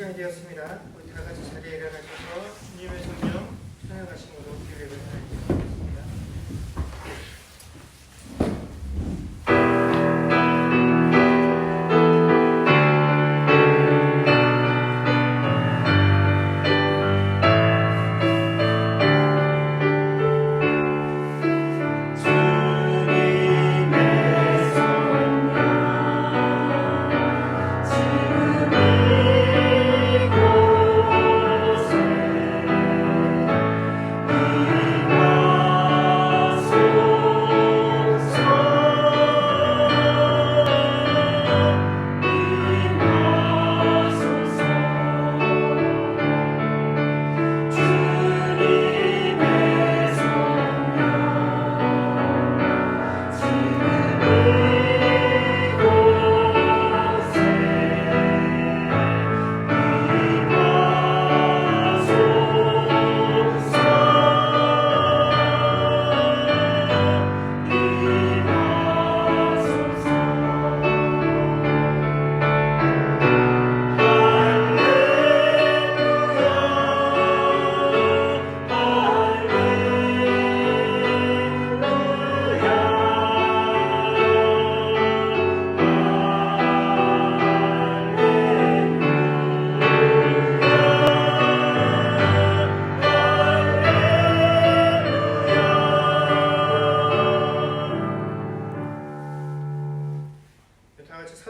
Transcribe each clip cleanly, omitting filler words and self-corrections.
시간이 되었습니다. 우리 다 같이 자리에 일어나셔서 주님의 성령 찬양하심으로 기회를 드리겠습니다.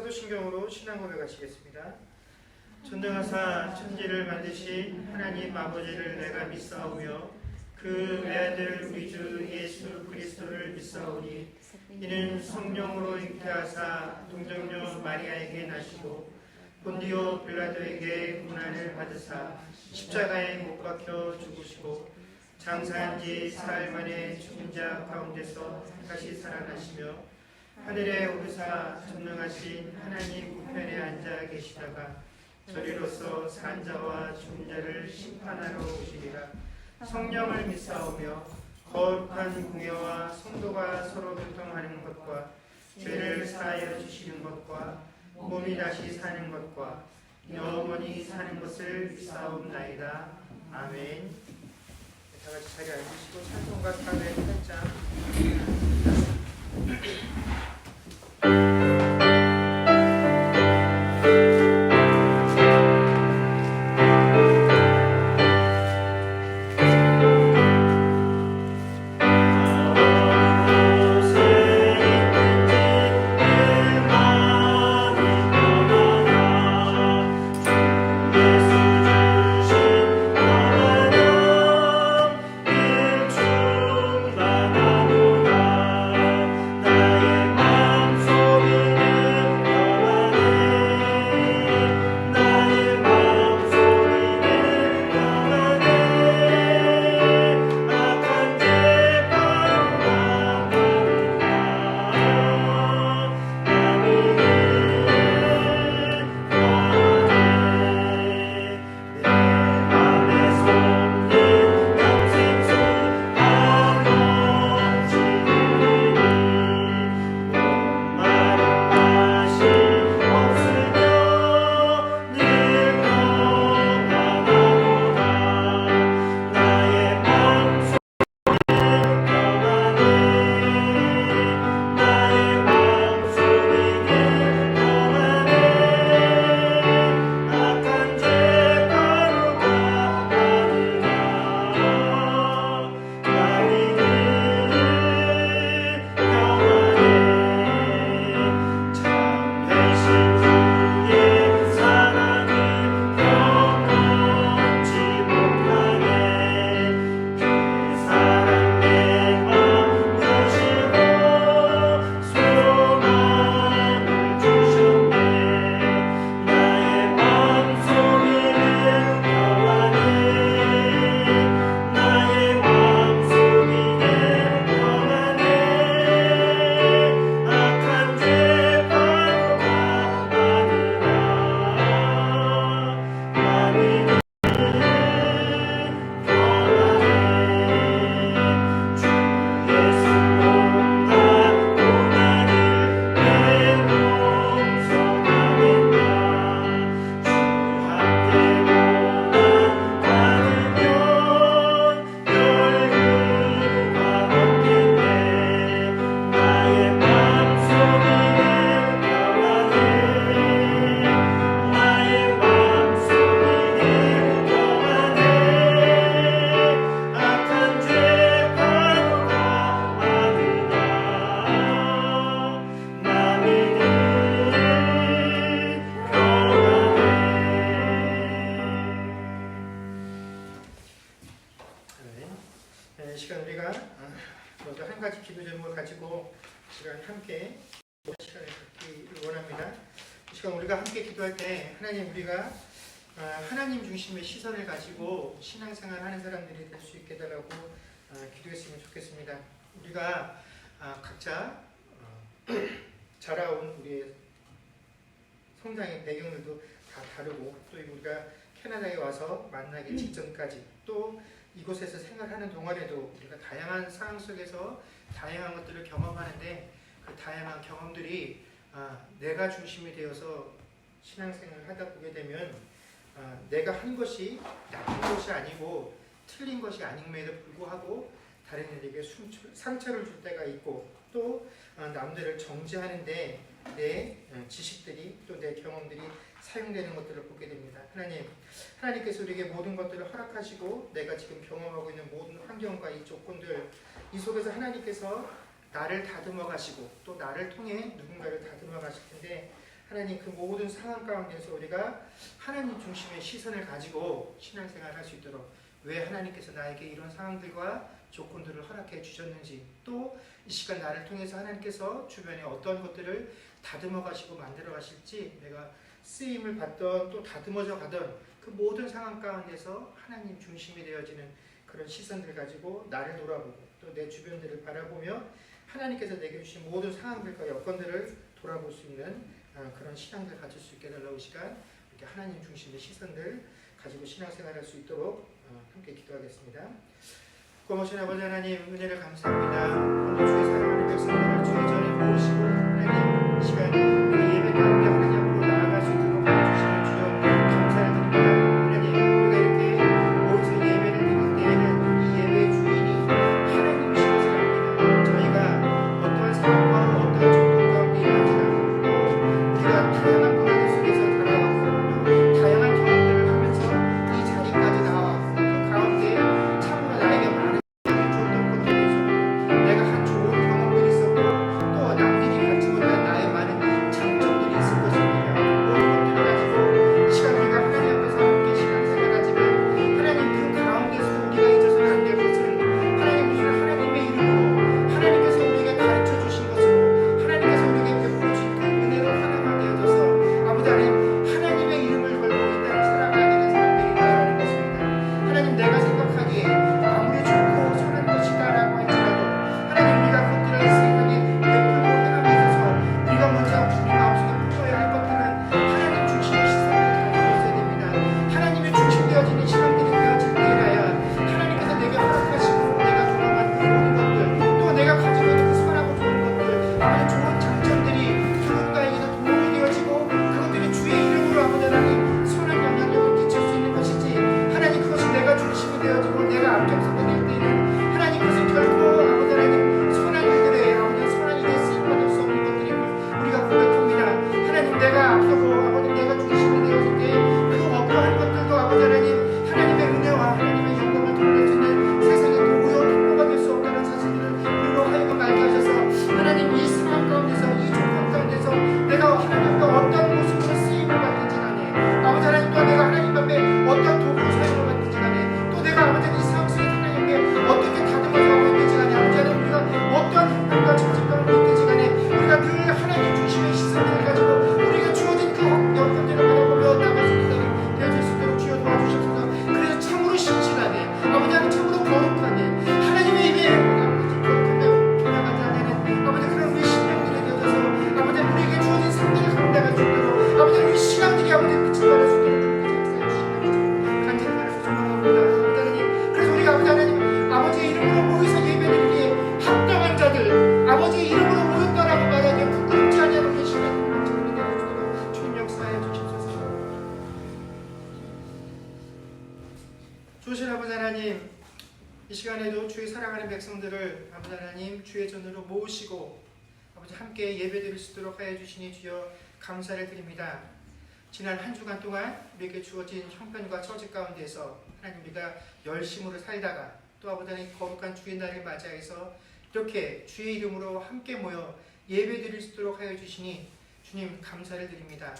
사도신경으로 신앙 고백하시겠습니다. 전능하사 천지를 만드신 하나님 아버지를 내가 믿사오며 그 외아들 우리 주 예수 그리스도를 믿사오니 이는 성령으로 잉태하사 동정녀 마리아에게 나시고 본디오 빌라도에게 고난을 받으사 십자가에 못 박혀 죽으시고 장사한 지 사흘 만에 죽은 자 가운데서 다시 살아나시며 하늘에 오르사 전능하신 하나님 우편에 앉아 계시다가 저리로서 산 자와 죽은 자를 심판하러 오시리라. 성령을 믿사오며 거룩한 공예와 성도가 서로 교통하는 것과 죄를 사하여 주시는 것과 몸이 다시 사는 것과 영원히 사는 것을 믿사옵나이다. 아멘. 다 같이 자리에 앉으시고 찬송가 408장 나의 기도할 때 하나님 우리가 하나님 중심의 시선을 가지고 신앙생활 하는 사람들이 될 수 있게 해달라고 기도했으면 좋겠습니다. 우리가 각자 자라온 우리의 성장의 배경들도 다 다르고 또 우리가 캐나다에 와서 만나기 직전까지 또 이곳에서 생활하는 동안에도 우리가 다양한 상황 속에서 다양한 것들을 경험하는데 그 다양한 경험들이 내가 중심이 되어서 신앙생활을 하다 보게 되면 내가 한 것이 나쁜 것이 아니고 틀린 것이 아님에도 불구하고 다른 이들에게 상처를 줄 때가 있고 또 남들을 정죄하는데 내 지식들이 또 내 경험들이 사용되는 것들을 보게 됩니다. 하나님께서 우리에게 모든 것들을 허락하시고 내가 지금 경험하고 있는 모든 환경과 이 조건들 이 속에서 하나님께서 나를 다듬어 가시고 또 나를 통해 누군가를 다듬어 가실 텐데 하나님 그 모든 상황 가운데서 우리가 하나님 중심의 시선을 가지고 신앙생활을 할 수 있도록 왜 하나님께서 나에게 이런 상황들과 조건들을 허락해 주셨는지 또 이 시간 나를 통해서 하나님께서 주변에 어떤 것들을 다듬어 가시고 만들어 가실지 내가 쓰임을 받던 또 다듬어져 가던 그 모든 상황 가운데서 하나님 중심이 되어지는 그런 시선들 가지고 나를 돌아보고 또 내 주변들을 바라보며 하나님께서 내게 주신 모든 상황들과 여건들을 돌아볼 수 있는 그런 신앙들 가질 수 있게 해달라고 시간 이렇게 하나님 중심의 시선들 가지고 신앙생활할 수 있도록 함께 기도하겠습니다. 고마우신 아버지 하나님 은혜를 감사합니다. 오늘 주의 사랑하는 백성들을 주의 전에 모으시고 하나님 시간 우리 예배 가운데 하나님 앞으로 나아갈 수 있도록 해주시는 주여 감사를 드립니다. 하나님 우리가 이렇게 모여서 예배를 드릴 때에는 이 예배의 주인이 하나님이시라서 합니다. 저희가 어떠한 상황과 어떠한 조건 가운데 있는지 알고 우리가 다양한 문화들 속에서 자라왔고 또 다양한 경험들을 하면서 이 자리까지 나와왔고 그 가운데 참으로 나에게 많은 줬던 것들이 있었고 내가 한 좋은 경험들이 있었고 또 남들이 갖지 못한 나의 많은 장점들이 있을 것입니다. 모든 것들을 가지고 이 시간 우리가 하나님 앞에서 함께 신앙생활하지만 하나님 그 가운데서 우리가 잊어서는 안 될 것은 하나님 우리를 하나님의 이름으로 하나님께서 우리에게 가르쳐 주신 것으로 하나님께서 우리에게 베풀어 주신 그 은혜로 하나가 되어져서 아버지 하나님의 이름을 걸고 이 땅을 살아가야 되는 사람들이라는 것입니다. 하나님 내가 생각하기에 아무리 좋고 선한 것이다라고 할지라도 하나님 우리가 그것들을 생각에 베풀고 행함에 있어서 우리가 먼저 우리 마음속에 품어야 할 것들은 하나님 중심의 시선을 가지고 있어야 됩니다. 하나님의 중심되어지는 시간들이 되어질 때에야 하나님께서 내게 허락하시고 내가 경험한 그 모든 것들 또 내가 가지고 있는 그 선하고 좋은 것들 아버지 좋은 장점들이 누군가에게도 도움이 되어지고 그것들이 주의 이름으로 아버지 하나님 선한 영향력을 끼칠 수 있는 것이지 하나님 그것이 내가 중심이 되어지고 내가 앞장서게 될 때는 하나님 그것은 결코 아버지 하나님 선한 일들에 아버지 선한 일에 쓰임받을 수 없는 것들임을 우리가 고백합니다. 하나님 내가 앞서고 아버지 내가 중심이 되어질 때 그 어떠한 것들도 아버지 하나님의 은혜와 하나님의 영광을 드러낼 수 있는 세상의 도구요 통로가 될 수 없다는 사실을 우리로 하여금 알게 하셔서 하나님 이 상황 가운데서 이 조건 가운데서 내가 하나님과 어떤 모습으로 쓰임을 받든지 간에 아버지 하나님 또 내가 하나님 앞에 어떤 도구로 사용을 받든지 간에 또 내가 아버지 이 상황 속에 하나님께 어떻게 다듬어져가고 있든지 간에 아버지 하나님 우리가 어떠한 힘과 정신 가운데 있든지 간에 우리가 늘 하나님 중심의 시선을 가지고 우리가 주어진 그 여건들을 바라보며 나갈 수 있게 되어질 수 있도록 주여 도와주셔서 그래서 참으로 신실하게 아버지 하나님 참으로 거룩하게 하나님의 입에 아버지 거룩하게 돌아가지 않는 아버지 그런 우리 신앙들이 되어져서 아버지 우리에게 주어진 상대를 감당할 수 있도록 아버지 우리 신앙들이 아버지 빛을 발할 수 있도록 주님께서 역사해 주시는 간절히 바라서 소망합니다. 아버지 하나님 그래서 우리가 아버지 하나님 아버지의 이름으로 모여서 예배드리기에 합당한 자들 아버지의 이름으로 모였다라고 말하기에 부끄럽지 아니하고 계시는 주님이 되어주도록 주님 역사해 주십소서. 주신 아버지 하나님 이 시간에도 주의 사랑하는 백성들을 아버지 하나님 주의 전으로 모으시고 아버지 함께 예배드릴 수 있도록 하여 주시니 주여 감사를 드립니다. 지난 한 주간 동안 우리에게 주어진 형편과 처지 가운데서 하나님 우리가 열심으로 살다가 또 아버지 하나님 거룩한 주의 날을 맞이해서 이렇게 주의 이름으로 함께 모여 예배드릴 수 있도록 하여 주시니 주님 감사를 드립니다.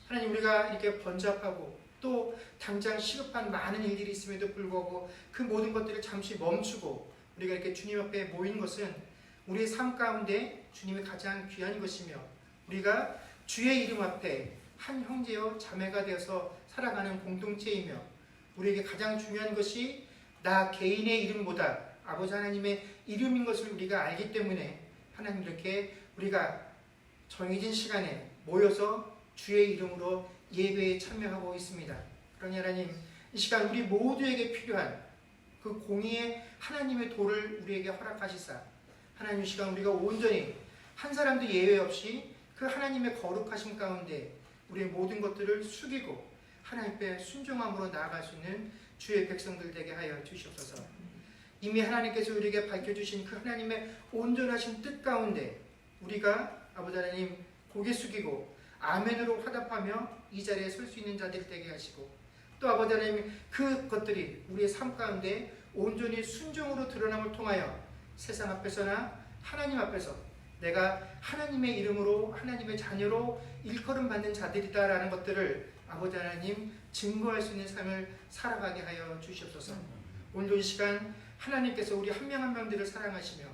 하나님 우리가 이렇게 번잡하고 또 당장 시급한 많은 일들이 있음에도 불구하고 그 모든 것들을 잠시 멈추고 우리가 이렇게 주님 앞에 모인 것은 우리의 삶 가운데 주님이 가장 귀한 것이며 우리가 주의 이름 앞에 한 형제요 자매가 되어서 살아가는 공동체이며 우리에게 가장 중요한 것이 나 개인의 이름보다 아버지 하나님의 이름인 것을 우리가 알기 때문에 하나님 이렇게 우리가 정해진 시간에 모여서 주의 이름으로 예배에 참여하고 있습니다. 그러니 하나님 이 시간 우리 모두에게 필요한 그 공의의 하나님의 도를 우리에게 허락하시사 하나님 이 시간 우리가 온전히 한 사람도 예외 없이 그 하나님의 거룩하심 가운데 우리의 모든 것들을 숙이고 하나님 앞에 순종함으로 나아갈 수 있는 주의 백성들 되게 하여 주시옵소서. 이미 하나님께서 우리에게 밝혀주신 그 하나님의 온전하신 뜻 가운데 우리가 아버지 하나님 고개 숙이고 아멘으로 화답하며 이 자리에 설 수 있는 자들 되게 하시고 또 아버지 하나님 그것들이 우리의 삶 가운데 온전히 순종으로 드러남을 통하여 세상 앞에서나 하나님 앞에서 내가 하나님의 이름으로 하나님의 자녀로 일컬음 받는 자들이다라는 것들을 아버지 하나님 증거할 수 있는 삶을 살아가게 하여 주시옵소서. 오늘도 이 시간 하나님께서 우리 한 명 한 명들을 사랑하시며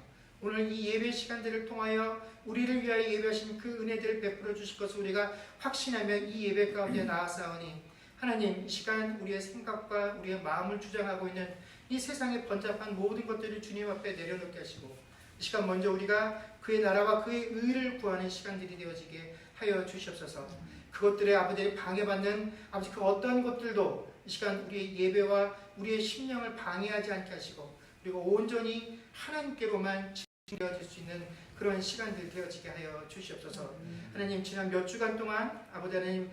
오늘 이 예배 시간들을 통하여 우리를 위하여 예배하신 그 은혜들을 베풀어 주실 것을 우리가 확신하며 이 예배 가운데 나아싸우니 하나님 이 시간 우리의 생각과 우리의 마음을 주장하고 있는 이 세상에 번잡한 모든 것들을 주님 앞에 내려놓게 하시고 이 시간 먼저 우리가 그의 나라와 그의 의를 구하는 시간들이 되어지게 하여 주시옵소서. 그것들의 아버지를 방해받는 아버지 그 어떠한 것들도 이 시간 우리의 예배와 우리의 심령을 방해하지 않게 하시고 그리고 온전히 하나님께로만 집중되어질 수 있는 그런 시간들 되어지게 하여 주시옵소서. 하나님 지난 몇 주간 동안 아버지 하나님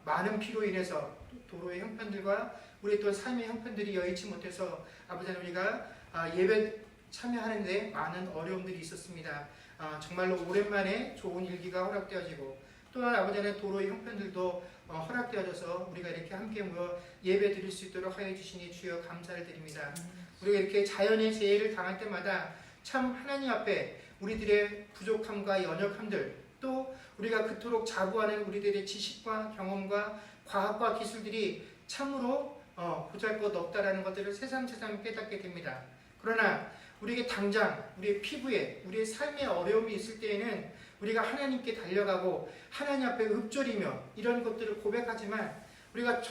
많은 피로 인해서 도로의 형편들과 우리 또 삶의 형편들이 여의치 못해서 아버지 하나님 우리가 예배 참여하는데 많은 어려움들이 있었습니다. 정말로 오랜만에 좋은 일기가 허락되어지고 또한 아버지 하나님 도로의 형편들도 허락되어져서 우리가 이렇게 함께 모여 예배 드릴 수 있도록 하여 주시니 주여 감사를 드립니다. 우리가 이렇게 자연의 재해를 당할 때마다 참 하나님 앞에 우리들의 부족함과 연약함들 또 우리가 그토록 자부하는 우리들의 지식과 경험과 과학과 기술들이 참으로 보잘것없다라는 것들을 새삼새삼 깨닫게 됩니다. 그러나 우리에게 당장 우리의 피부에 우리의 삶에 어려움이 있을 때에는 우리가 하나님께 달려가고 하나님 앞에 읊조리며 이런 것들을 고백하지만 우리가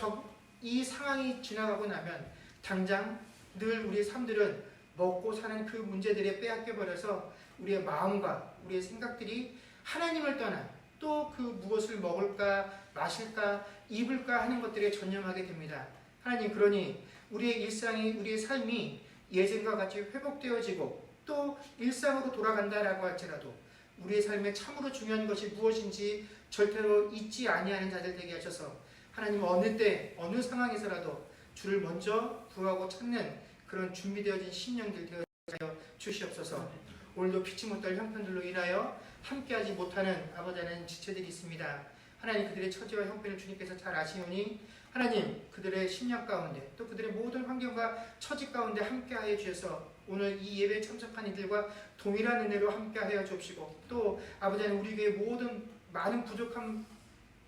이 상황이 지나가고 나면 당장 늘 우리의 삶들은 먹고 사는 그 문제들에 빼앗겨버려서 우리의 마음과 우리의 생각들이 하나님을 떠나 또 그 무엇을 먹을까 마실까 입을까 하는 것들에 전념하게 됩니다. 하나님 그러니 우리의 일상이 우리의 삶이 예전과 같이 회복되어지고 또 일상으로 돌아간다라고 할지라도 우리의 삶에 참으로 중요한 것이 무엇인지 절대로 잊지 아니하는 자들 되게 하셔서 하나님 어느 때 어느 상황에서라도 주를 먼저 구하고 찾는 그런 준비되어진 심령들 되어 주시옵소서. 오늘도 피치 못할 형편들로 인하여 함께하지 못하는 아버지 하나님 지체들이 있습니다. 하나님 그들의 처지와 형편을 주님께서 잘 아시오니 하나님 그들의 심령 가운데 또 그들의 모든 환경과 처지 가운데 함께하여 주셔서 오늘 이 예배에 참석한 이들과 동일한 은혜로 함께하여 주옵시고 또 아버지 하나님 우리 교회 모든 많은 부족한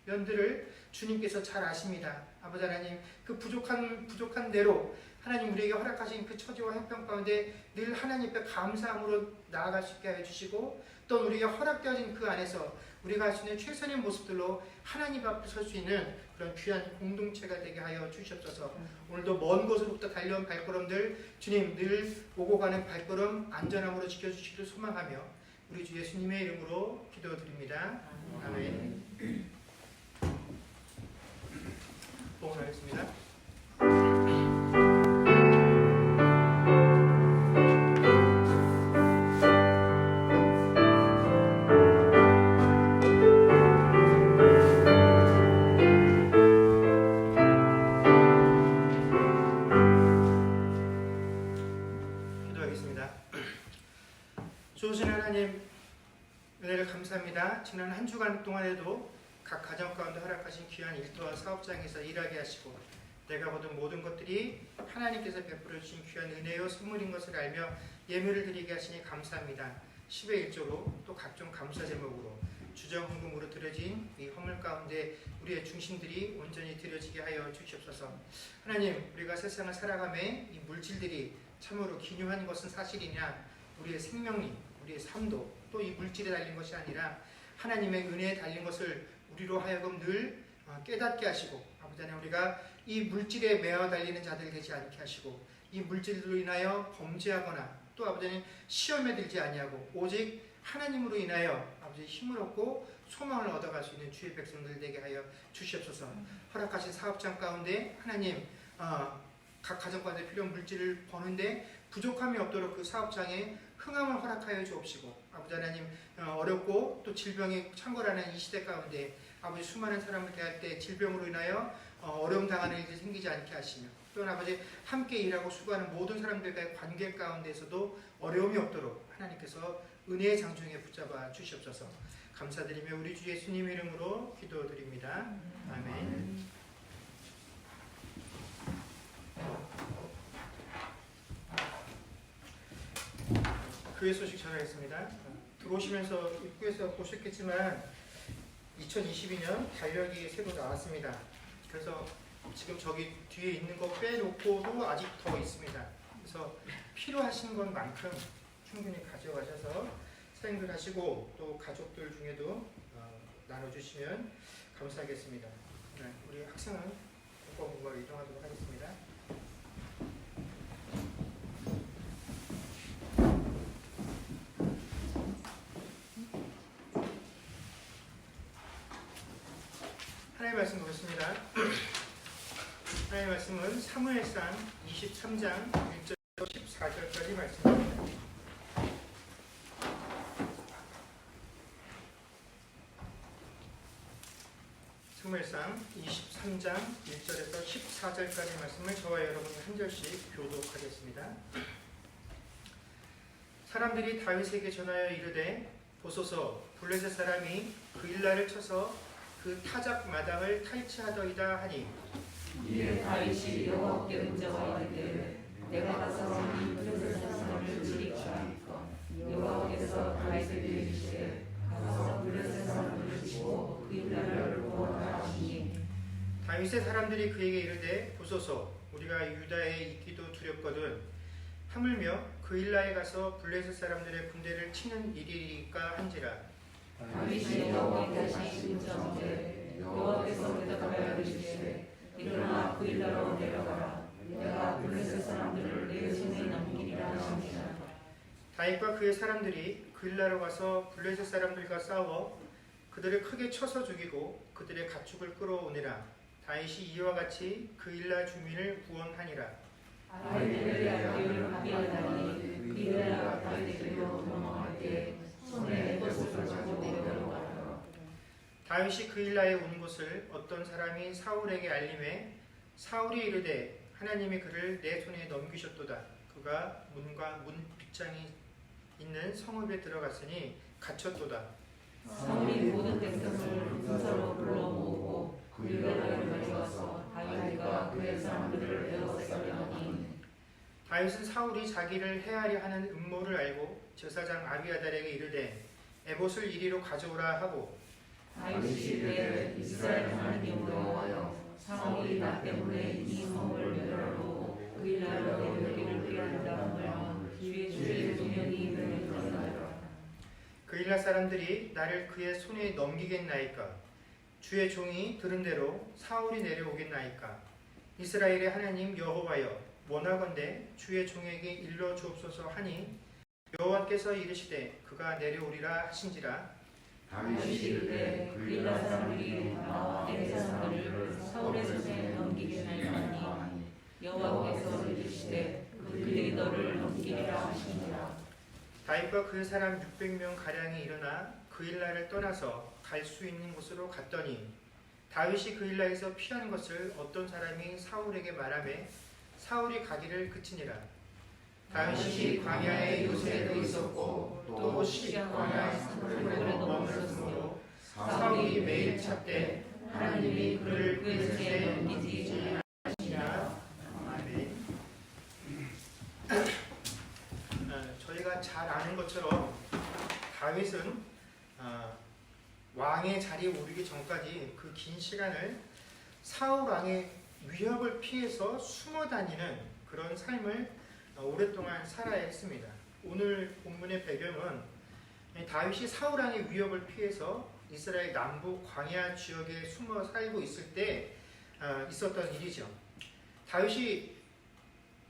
면들을 주님께서 잘 아십니다. 아버지 하나님 그 부족한 대로 하나님 우리에게 허락하신 그 처지와 형편 가운데 늘 하나님 앞에 감사함으로 나아갈 수 있게 하여 주시고 또 우리에게 허락되어진 그 안에서 우리가 할 수 있는 최선의 모습들로 하나님 앞에 설 수 있는 그런 귀한 공동체가 되게 하여 주시옵소서. 오늘도 먼 곳으로부터 달려온 발걸음들 주님 늘 오고 가는 발걸음 안전함으로 지켜주시기를 소망하며 우리 주 예수님의 이름으로 기도드립니다. 아멘. 봉헌하겠습니다. 좋으신 하나님 은혜를 감사합니다. 지난 한 주간 동안에도 각 가정 가운데 허락하신 귀한 일터와 사업장에서 일하게 하시고 내가 보던 모든 것들이 하나님께서 베풀어 주신 귀한 은혜요 선물인 것을 알며 예물을 드리게 하시니 감사합니다. 10의 1조로 또 각종 감사 제목으로 주정헌금으로 드려진 이 허물 가운데 우리의 중심들이 온전히 드려지게 하여 주시옵소서. 하나님 우리가 세상을 살아가매 이 물질들이 참으로 기묘한 것은 사실이냐 우리의 생명이 우리의 삶도 또 이 물질에 달린 것이 아니라 하나님의 은혜에 달린 것을 우리로 하여금 늘 깨닫게 하시고 아버지 하나님 우리가 이 물질에 매어 달리는 자들 되지 않게 하시고 이 물질로 인하여 범죄하거나 또 아버지 하나님 시험에 들지 아니하고 오직 하나님으로 인하여 아버지 힘을 얻고 소망을 얻어갈 수 있는 주의 백성들 되게 하여 주시옵소서. 허락하신 사업장 가운데 하나님 각 가정가운데 필요한 물질을 버는데 부족함이 없도록 그 사업장에 흥함을 허락하여 주옵시고 아버지 하나님 어렵고 또 질병이 창궐하는 이 시대 가운데 아버지 수많은 사람을 대할 때 질병으로 인하여 어려움 당하는 일이 생기지 않게 하시며 또한 아버지 함께 일하고 수고하는 모든 사람들과의 관계 가운데에서도 어려움이 없도록 하나님께서 은혜의 장중에 붙잡아 주시옵소서. 감사드리며 우리 주 예수님 이름으로 기도드립니다. 아멘. 교회 소식 전하겠습니다. 들어오시면서 입구에서 보셨겠지만 2022년 달력이 새로 나왔습니다. 그래서 지금 저기 뒤에 있는 거 빼놓고도 아직 더 있습니다. 그래서 필요하신 것만큼 충분히 가져가셔서 사용들 하시고 또 가족들 중에도 나눠주시면 감사하겠습니다. 우리 학생은 공부로 이동하도록 하겠습니다. 하나님의 말씀 보겠습니다. 하나님의 말씀은 사무엘상 23장 1절부터 14절까지 말씀입니다. 사무엘상 23장 1절에서 14절까지 말씀을 저와 여러분이 한 절씩 교독하겠습니다. 사람들이 다윗에게 전하여 이르되 보소서 블레셋 사람이 그 일날을 쳐서 그 타작 마당을 탈취하더이다 하니 이에 다윗이 여호와께 문자와 이르되 내가 가서 이 블레셋 사람을 치리까 여호와께서 다윗에게 이르시되 가서 블레셋 사람을 치고 그 일날을 구원하라 하시니 다윗의 사람들이 그에게 이르되 보소서 우리가 유다에 있기도 두렵거든 하물며 그 일날에 가서 블레셋 사람들의 군대를 치는 일이리까 한지라. 다윗이 여호와께 다시 문자하되 여호와께서 대답하여 이르시되 일어나 그 일나라로 내려가라 내가 블레셋 사람들을 내 손에 넘기리라 하시니라. 다윗과 그의 사람들이 그 일나라로 가서 블레셋 사람들과 싸워 그들을 크게 쳐서 죽이고 그들의 가축을 끌어오니라. 다윗이 이와 같이 그 일날 주민을 구원하니라. 다윗의 아들을 합의하다니 그 일날 다윗에게로 도망할 때 손에 것을 가지고 내려가라. 다윗이 그 일날에 온 곳을 어떤 사람이 사울에게 알림해 사울이 이르되 하나님이 그를 내 손에 넘기셨도다. 그가 문과 문 빗장이 있는 성읍에 들어갔으니 갇혔도다. 사울이 모든 백성을 군사로 불러 모으고 그 일날을 가져와서 다윗과 그의 사람들을 에워싸려하니 다윗은 사울이 자기를 해하려 하는 음모를 알고 제사장 아비아달에게 이르되 에봇을 이리로 가져오라 하고 다윗이 이르되 이스라엘 하나님 여호와여 사울이 나 때문에 이 성을 멸하고 그 일날로 내려기를 피한다 하며 주의 종명이 멸하리라. 그 일날 사람들이 나를 그의 손에 넘기겠나이까? 주의 종이 들은 대로 사울이 내려오겠나이까? 이스라엘의 하나님 여호와여 원하건대 주의 종에게 일러 주옵소서 하니 여호와께서 이르시되 그가 내려오리라 하신지라. 다윗이 이르되 그 일날 사람들이 나와 내 사람들을 사울의 손에 넘기겠나이까 하니 여호와께서 이르시되 그들이 너를 넘기리라 하시니라. 다윗과 그 사람 600명 가량이 일어나 그 일날을 떠나서 갈 수 있는 곳으로 갔더니 다윗이 그 일날에서 피하는 것을 어떤 사람이 사울에게 말하매 사울이 가기를 그치니라. 다윗이 광야에 요새도 있었고 또 광야에 산불에도 머물렀으므로 사울이 매일 찾되 하나님이 그를 그의 손에 넘기지 않으시니라. 아멘. 저희가 잘 아는 것처럼 다윗은 왕의 자리에 오르기 전까지 그 긴 시간을 사울 왕의 위협을 피해서 숨어 다니는 그런 삶을 오랫동안 살아야 했습니다. 오늘 본문의 배경은 다윗이 사울 왕의 위협을 피해서 이스라엘 남부 광야 지역에 숨어 살고 있을 때 있었던 일이죠. 다윗이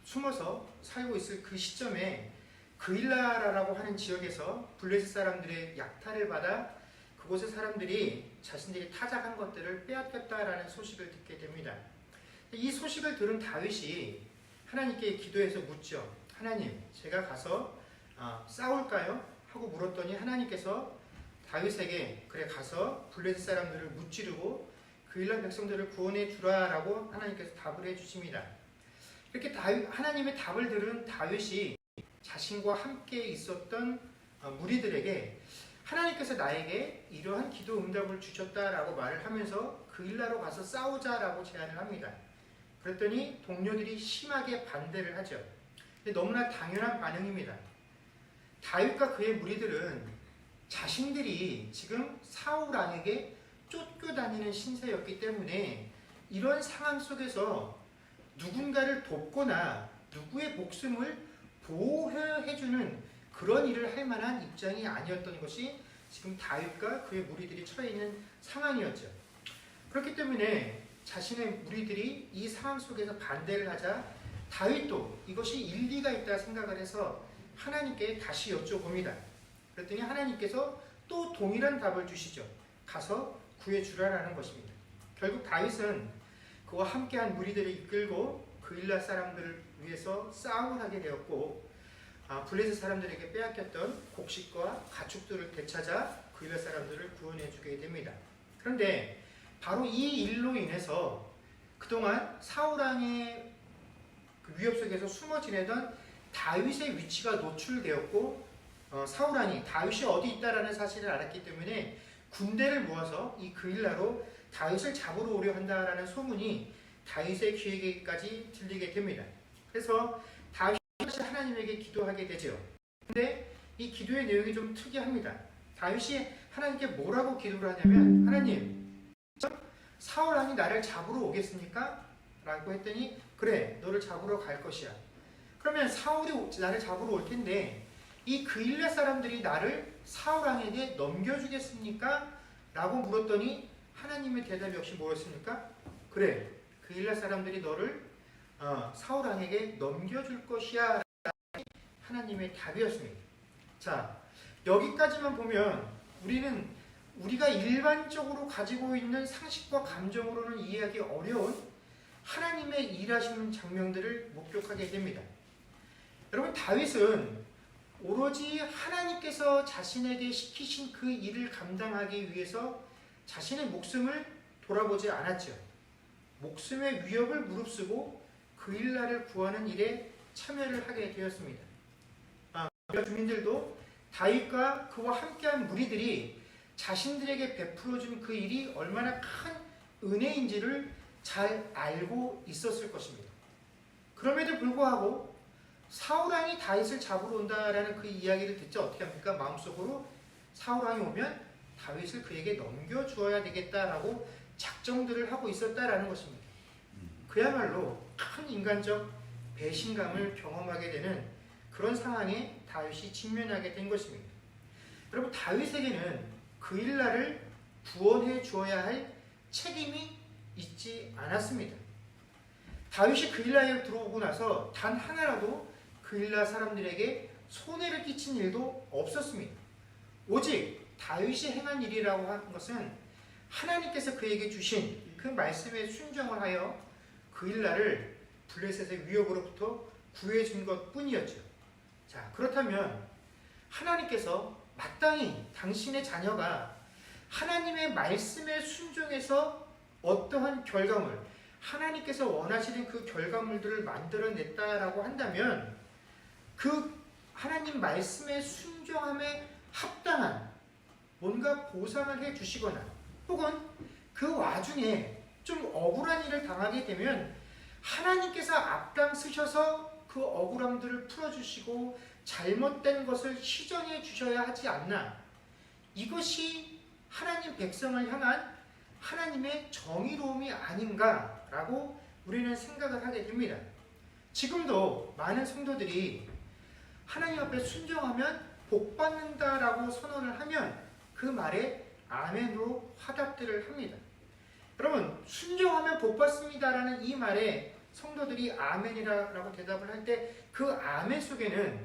숨어서 살고 있을 그 시점에 그일라라고 하는 지역에서 블레셋 사람들의 약탈을 받아 그곳의 사람들이 자신들이 타작한 것들을 빼앗겼다라는 소식을 듣게 됩니다. 이 소식을 들은 다윗이 하나님께 기도해서 묻죠. 하나님, 제가 가서 싸울까요? 하고 물었더니 하나님께서 다윗에게 그래 가서 블레셋 사람들을 무찌르고 그일라 백성들을 구원해 주라라고 하나님께서 답을 해주십니다. 이렇게 하나님의 답을 들은 다윗이 자신과 함께 있었던 무리들에게 하나님께서 나에게 이러한 기도 응답을 주셨다라고 말을 하면서 그일라로 가서 싸우자라고 제안을 합니다. 그랬더니 동료들이 심하게 반대를 하죠. 너무나 당연한 반응입니다. 다윗과 그의 무리들은 자신들이 지금 사울 왕에게 쫓겨다니는 신세였기 때문에 이런 상황 속에서 누군가를 돕거나 누구의 목숨을 보호해주는 그런 일을 할 만한 입장이 아니었던 것이 지금 다윗과 그의 무리들이 처해 있는 상황이었죠. 그렇기 때문에 자신의 무리들이 이 상황 속에서 반대를 하자 다윗도 이것이 일리가 있다 생각을 해서 하나님께 다시 여쭤봅니다. 그랬더니 하나님께서 또 동일한 답을 주시죠. 가서 구해주라라는 것입니다. 결국 다윗은 그와 함께한 무리들을 이끌고 그일라 사람들을 위해서 싸움을 하게 되었고 블레셋 사람들에게 빼앗겼던 곡식과 가축들을 되찾아 그일라 사람들을 구원해 주게 됩니다. 그런데 바로 이 일로 인해서 그동안 사울왕의 그 위협 속에서 숨어 지내던 다윗의 위치가 노출되었고 사울왕이 다윗이 어디 있다라는 사실을 알았기 때문에 군대를 모아서 이 그일라로 다윗을 잡으러 오려 한다라는 소문이 다윗의 귀에까지 들리게 됩니다. 그래서 다윗이 하나님에게 기도하게 되죠. 그런데 이 기도의 내용이 좀 특이합니다. 다윗이 하나님께 뭐라고 기도를 하냐면 하나님, 사울왕이 나를 잡으러 오겠습니까? 라고 했더니 그래, 너를 잡으러 갈 것이야. 그러면 사울이 나를 잡으러 올 텐데 이 그일라 사람들이 나를 사울왕에게 넘겨주겠습니까? 라고 물었더니 하나님의 대답이 역시 뭐였습니까? 그래, 그일라 사람들이 너를 사울왕에게 넘겨줄 것이야. 하나님의 답이었습니다. 자, 여기까지만 보면 우리가 일반적으로 가지고 있는 상식과 감정으로는 이해하기 어려운 하나님의 일하시는 장면들을 목격하게 됩니다. 여러분, 다윗은 오로지 하나님께서 자신에게 시키신 그 일을 감당하기 위해서 자신의 목숨을 돌아보지 않았죠. 목숨의 위협을 무릅쓰고 그일라를 구하는 일에 참여를 하게 되었습니다. 주민들도 다윗과 그와 함께한 무리들이 자신들에게 베풀어준 그 일이 얼마나 큰 은혜인지를 잘 알고 있었을 것입니다. 그럼에도 불구하고 사울왕이 다윗을 잡으러 온다라는 그 이야기를 듣자 어떻게 합니까? 마음속으로 사울왕이 오면 다윗을 그에게 넘겨주어야 되겠다라고 작정들을 하고 있었다라는 것입니다. 그야말로 큰 인간적 배신감을 경험하게 되는 그런 상황에 다윗이 직면하게 된 것입니다. 여러분, 다윗에게는 그일라를 구원해 주어야 할 책임이 있지 않았습니다. 다윗이 그일라에 들어오고 나서 단 하나라도 그일라 사람들에게 손해를 끼친 일도 없었습니다. 오직 다윗이 행한 일이라고 하는 것은 하나님께서 그에게 주신 그 말씀에 순종을 하여 그일라를 블레셋의 위협으로부터 구해준 것뿐이었죠. 자, 그렇다면 하나님께서 마땅히 당신의 자녀가 하나님의 말씀에 순종해서 어떠한 결과물, 하나님께서 원하시는 그 결과물들을 만들어냈다라고 한다면 그 하나님 말씀에 순종함에 합당한 뭔가 보상을 해주시거나 혹은 그 와중에 좀 억울한 일을 당하게 되면 하나님께서 앞장서셔서 그 억울함들을 풀어주시고 잘못된 것을 시정해 주셔야 하지 않나. 이것이 하나님 백성을 향한 하나님의 정의로움이 아닌가라고 우리는 생각을 하게 됩니다. 지금도 많은 성도들이 하나님 앞에 순종하면 복받는다라고 선언을 하면 그 말에 아멘으로 화답들을 합니다. 여러분, 순종하면 복 받습니다라는 이 말에 성도들이 아멘이라고 대답을 할 때 그 아멘 속에는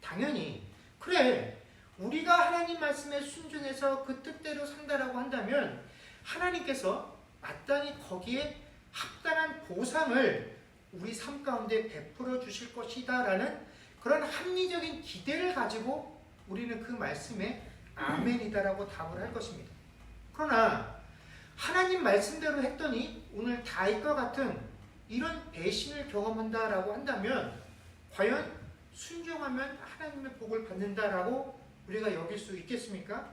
당연히 그래, 우리가 하나님 말씀에 순종해서 그 뜻대로 산다라고 한다면 하나님께서 마땅히 거기에 합당한 보상을 우리 삶 가운데 베풀어 주실 것이다 라는 그런 합리적인 기대를 가지고 우리는 그 말씀에 아멘이다라고 답을 할 것입니다. 그러나 하나님 말씀대로 했더니 오늘 다윗과 같은 이런 배신을 경험한다라고 한다면 과연 순종하면 하나님의 복을 받는다라고 우리가 여길 수 있겠습니까?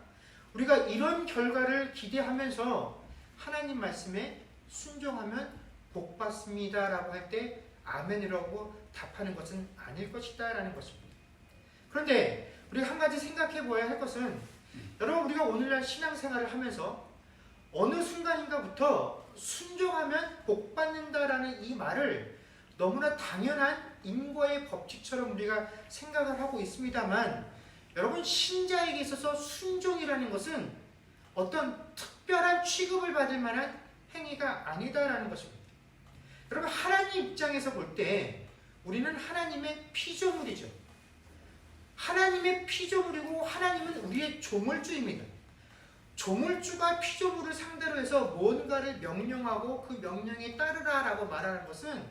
우리가 이런 결과를 기대하면서 하나님 말씀에 순종하면 복 받습니다라고 할 때 아멘이라고 답하는 것은 아닐 것이다 라는 것입니다. 그런데 우리가 한 가지 생각해 보아야 할 것은, 여러분, 우리가 오늘날 신앙생활을 하면서 어느 순간인가부터 순종하면 복 받는다라는 이 말을 너무나 당연한 인과의 법칙처럼 우리가 생각을 하고 있습니다만, 여러분, 신자에게 있어서 순종이라는 것은 어떤 특별한 취급을 받을 만한 행위가 아니다라는 것입니다. 여러분, 하나님 입장에서 볼 때 우리는 하나님의 피조물이죠. 하나님의 피조물이고 하나님은 우리의 조물주입니다. 조물주가 피조물을 상대로 해서 뭔가를 명령하고 그 명령에 따르라 라고 말하는 것은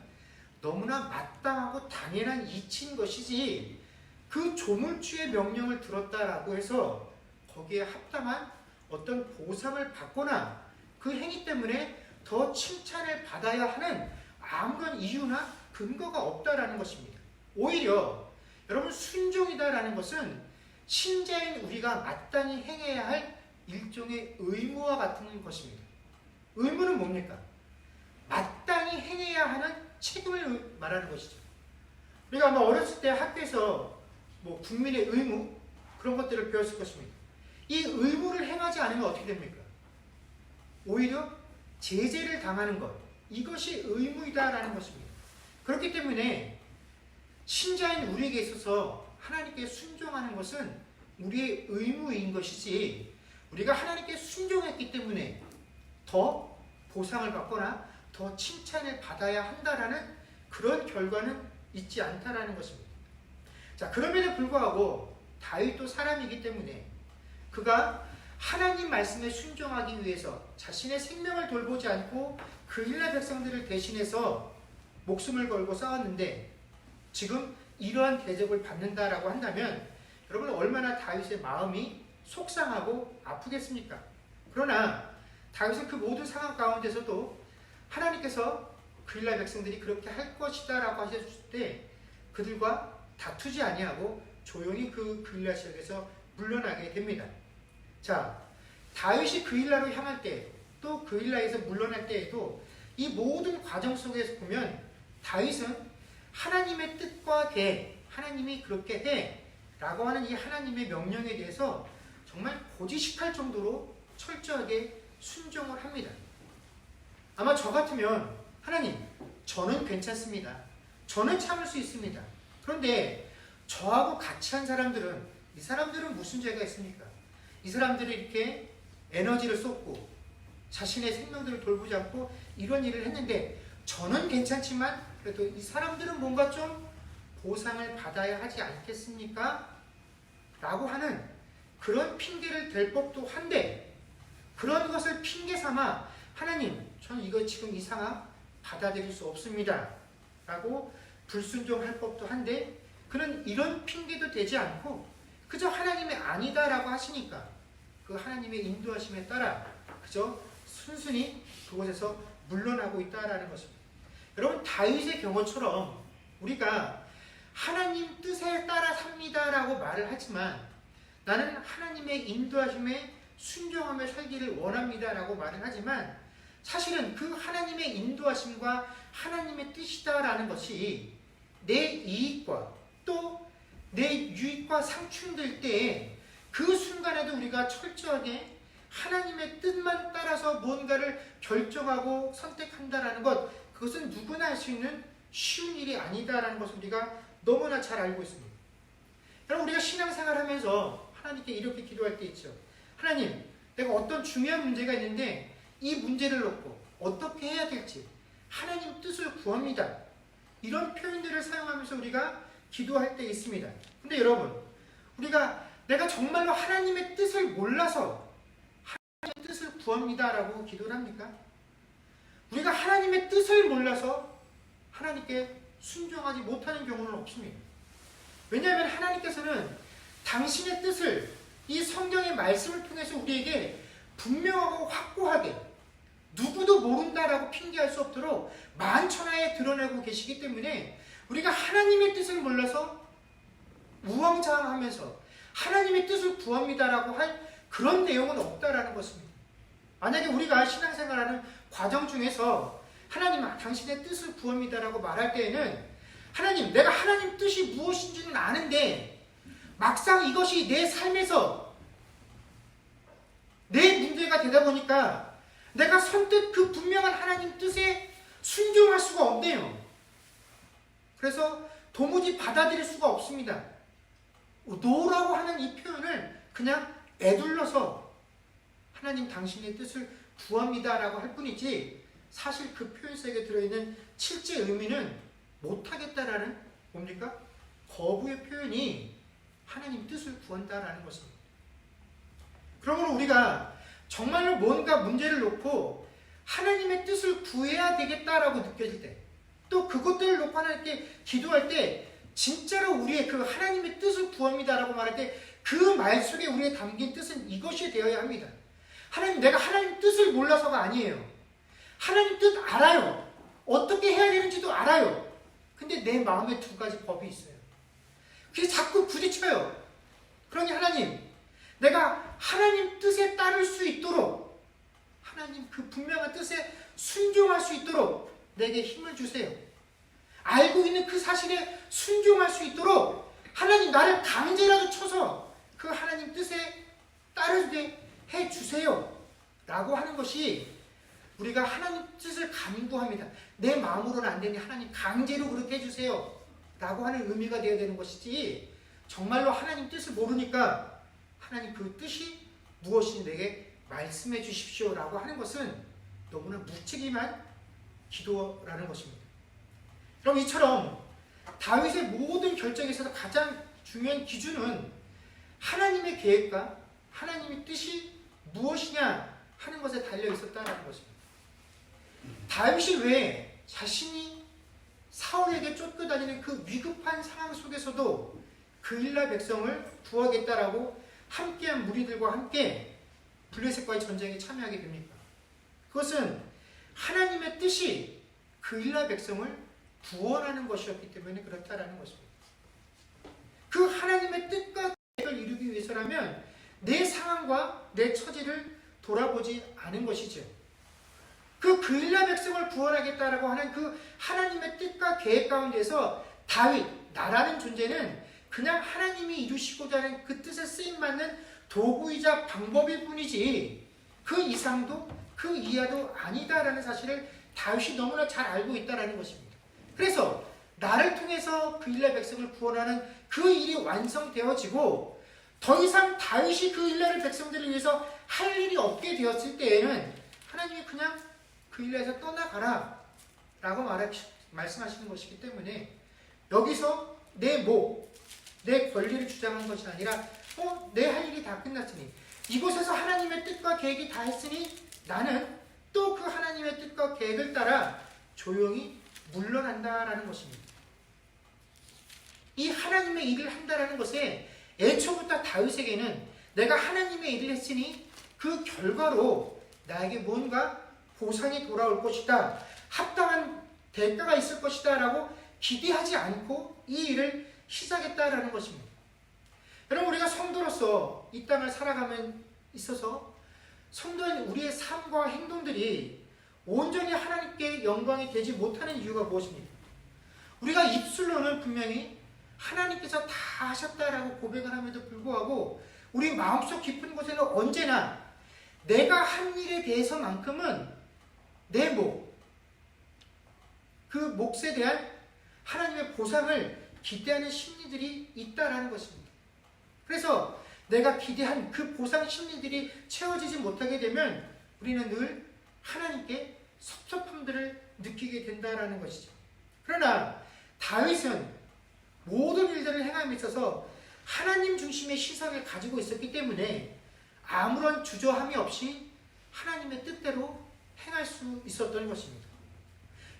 너무나 마땅하고 당연한 이치인 것이지, 그 조물주의 명령을 들었다라고 해서 거기에 합당한 어떤 보상을 받거나 그 행위 때문에 더 칭찬을 받아야 하는 아무런 이유나 근거가 없다라는 것입니다. 오히려 여러분, 순종이다라는 것은 신자인 우리가 마땅히 행해야 할 일종의 의무와 같은 것입니다. 의무는 뭡니까? 마땅히 행해야 하는 책임을 말하는 것이죠. 우리가 아마 어렸을 때 학교에서 뭐 국민의 의무 그런 것들을 배웠을 것입니다. 이 의무를 행하지 않으면 어떻게 됩니까? 오히려 제재를 당하는 것, 이것이 의무이다라는 것입니다. 그렇기 때문에 신자인 우리에게 있어서 하나님께 순종하는 것은 우리의 의무인 것이지, 우리가 하나님께 순종했기 때문에 더 보상을 받거나 더 칭찬을 받아야 한다라는 그런 결과는 있지 않다라는 것입니다. 자, 그럼에도 불구하고 다윗도 사람이기 때문에 그가 하나님 말씀에 순종하기 위해서 자신의 생명을 돌보지 않고 그 이스라엘 백성들을 대신해서 목숨을 걸고 싸웠는데 지금 이러한 대접을 받는다라고 한다면 여러분, 얼마나 다윗의 마음이 속상하고 아프겠습니까? 그러나 다윗은 그 모든 상황 가운데서도 하나님께서 그 이스라엘 백성들이 그렇게 할 것이다 라고 하셨을 때 그들과 다투지 아니하고 조용히 그 그일라 지역에서 물러나게 됩니다. 자, 다윗이 그일라로 향할 때, 또 그일라에서 물러날 때에도 이 모든 과정 속에서 보면 다윗은 하나님의 뜻과 계획, 하나님이 그렇게 해 라고 하는 이 하나님의 명령에 대해서 정말 고지식할 정도로 철저하게 순종을 합니다. 아마 저 같으면 하나님, 저는 괜찮습니다. 저는 참을 수 있습니다. 그런데 저하고 같이 한 사람들은, 이 사람들은 무슨 죄가 있습니까? 이 사람들이 이렇게 에너지를 쏟고 자신의 생명들을 돌보지 않고 이런 일을 했는데 저는 괜찮지만 그래도 이 사람들은 뭔가 좀 보상을 받아야 하지 않겠습니까? 라고 하는 그런 핑계를 댈 법도 한데, 그런 것을 핑계 삼아 하나님, 저는 이거 지금 이 상황 받아들일 수 없습니다 라고 불순종할 법도 한데, 그는 이런 핑계도 되지 않고 그저 하나님의 아니다 라고 하시니까 그 하나님의 인도하심에 따라 그저 순순히 그곳에서 물러나고 있다라는 것입니다. 여러분, 다윗의 경우처럼 우리가 하나님 뜻에 따라 삽니다 라고 말을 하지만 나는 하나님의 인도하심에 순종하며 살기를 원합니다 라고 말을 하지만 사실은 그 하나님의 인도하심과 하나님의 뜻이다 라는 것이 내 이익과 또 내 유익과 상충될 때에 그 순간에도 우리가 철저하게 하나님의 뜻만 따라서 무언가를 결정하고 선택한다라는 것, 그것은 누구나 할 수 있는 쉬운 일이 아니다라는 것을 우리가 너무나 잘 알고 있습니다. 여러분, 우리가 신앙생활 하면서 하나님께 이렇게 기도할 때 있죠. 하나님, 내가 어떤 중요한 문제가 있는데 이 문제를 놓고 어떻게 해야 될지 하나님 뜻을 구합니다. 이런 표현들을 사용하면서 우리가 기도할 때 있습니다. 근데 여러분, 내가 정말로 하나님의 뜻을 몰라서 하나님의 뜻을 구합니다 라고 기도를 합니까? 우리가 하나님의 뜻을 몰라서 하나님께 순종하지 못하는 경우는 없습니다. 왜냐하면 하나님께서는 당신의 뜻을 이 성경의 말씀을 통해서 우리에게 분명하고 확고하게 누구도 모른다라고 핑계할 수 없도록 만천하에 드러내고 계시기 때문에 우리가 하나님의 뜻을 몰라서 우왕좌왕하면서 하나님의 뜻을 구합니다라고 할 그런 내용은 없다라는 것입니다. 만약에 우리가 신앙생활하는 과정 중에서 하나님 당신의 뜻을 구합니다라고 말할 때에는 하나님, 내가 하나님 뜻이 무엇인지는 아는데 막상 이것이 내 삶에서 내 문제가 되다 보니까 내가 선뜻 그 분명한 하나님 뜻에 순종할 수가 없네요. 그래서 도무지 받아들일 수가 없습니다. 노라고 하는 이 표현을 그냥 애둘러서 하나님 당신의 뜻을 구합니다라고 할 뿐이지 사실 그 표현 속에 들어있는 실제 의미는 못하겠다라는 뭡니까? 거부의 표현이 하나님 뜻을 구한다라는 것입니다. 그러므로 우리가 정말로 뭔가 문제를 놓고 하나님의 뜻을 구해야 되겠다라고 느껴질 때, 또 그것들을 놓고 하나님께 기도할 때 진짜로 우리의 그 하나님의 뜻을 구합니다라고 말할 때 그 말 속에 우리의 담긴 뜻은 이것이 되어야 합니다. 하나님, 내가 하나님 뜻을 몰라서가 아니에요. 하나님 뜻 알아요. 어떻게 해야 되는지도 알아요. 근데 내 마음에 두 가지 법이 있어요. 그게 자꾸 부딪혀요. 그러니 하나님, 내가 하나님 뜻에 따를 수 있도록, 하나님 그 분명한 뜻에 순종할 수 있도록 내게 힘을 주세요. 알고 있는 그 사실에 순종할 수 있도록 하나님, 나를 강제라도 쳐서 그 하나님 뜻에 따르게 해주세요 라고 하는 것이 우리가 하나님 뜻을 간구합니다. 내 마음으로는 안 되니 하나님 강제로 그렇게 해주세요 라고 하는 의미가 되어야 되는 것이지, 정말로 하나님 뜻을 모르니까 하나님 그 뜻이 무엇인지 내게 말씀해 주십시오 라고 하는 것은 너무나 무책임한 기도라는 것입니다. 그럼 이처럼 다윗의 모든 결정에서도 가장 중요한 기준은 하나님의 계획과 하나님의 뜻이 무엇이냐 하는 것에 달려 있었다는 것입니다. 다윗이 왜 자신이 사울에게 쫓겨다니는 그 위급한 상황 속에서도 그일라 백성을 구하겠다라고 함께한 무리들과 함께 블레셋과의 전쟁에 참여하게 됩니까? 그것은 하나님의 뜻이 그일라 백성을 구원하는 것이었기 때문에 그렇다라는 것입니다. 그 하나님의 뜻과 계획을 이루기 위해서라면 내 상황과 내 처지를 돌아보지 않은 것이죠. 그 그일라 백성을 구원하겠다라고 하는 그 하나님의 뜻과 계획 가운데서 다윗, 나라는 존재는 그냥 하나님이 이루시고자 하는 그 뜻에 쓰임받는 도구이자 방법일 뿐이지 그 이상도 그 이하도 아니다라는 사실을 다윗이 너무나 잘 알고 있다는 것입니다. 그래서 나를 통해서 그일라 백성을 구원하는 그 일이 완성되어지고 더 이상 다윗이 그일라 백성들을 위해서 할 일이 없게 되었을 때에는 하나님이 그냥 그일라에서 떠나가라 라고 말씀하시는 것이기 때문에 여기서 내 권리를 주장한 것이 아니라 내 할 일이 다 끝났으니 이곳에서 하나님의 뜻과 계획이 다 했으니 나는 또 그 하나님의 뜻과 계획을 따라 조용히 물러난다라는 것입니다. 이 하나님의 일을 한다라는 것에 애초부터 다윗에게는 내가 하나님의 일을 했으니 그 결과로 나에게 뭔가 보상이 돌아올 것이다, 합당한 대가가 있을 것이다 라고 기대하지 않고 이 일을 시작했다라는 것입니다. 여러분, 우리가 성도로서 이 땅을 살아가면 있어서 성도인 우리의 삶과 행동들이 온전히 하나님께 영광이 되지 못하는 이유가 무엇입니까? 우리가 입술로는 분명히 하나님께서 다 하셨다라고 고백을 함에도 불구하고 우리 마음속 깊은 곳에는 언제나 내가 한 일에 대해서만큼은 내 그 몫에 대한 하나님의 보상을 기대하는 심리들이 있다라는 것입니다. 그래서 내가 기대한 그 보상 심리들이 채워지지 못하게 되면 우리는 늘 하나님께 섭섭함들을 느끼게 된다라는 것이죠. 그러나 다윗은 모든 일들을 행함에 있어서 하나님 중심의 시선을 가지고 있었기 때문에 아무런 주저함이 없이 하나님의 뜻대로 행할 수 있었던 것입니다.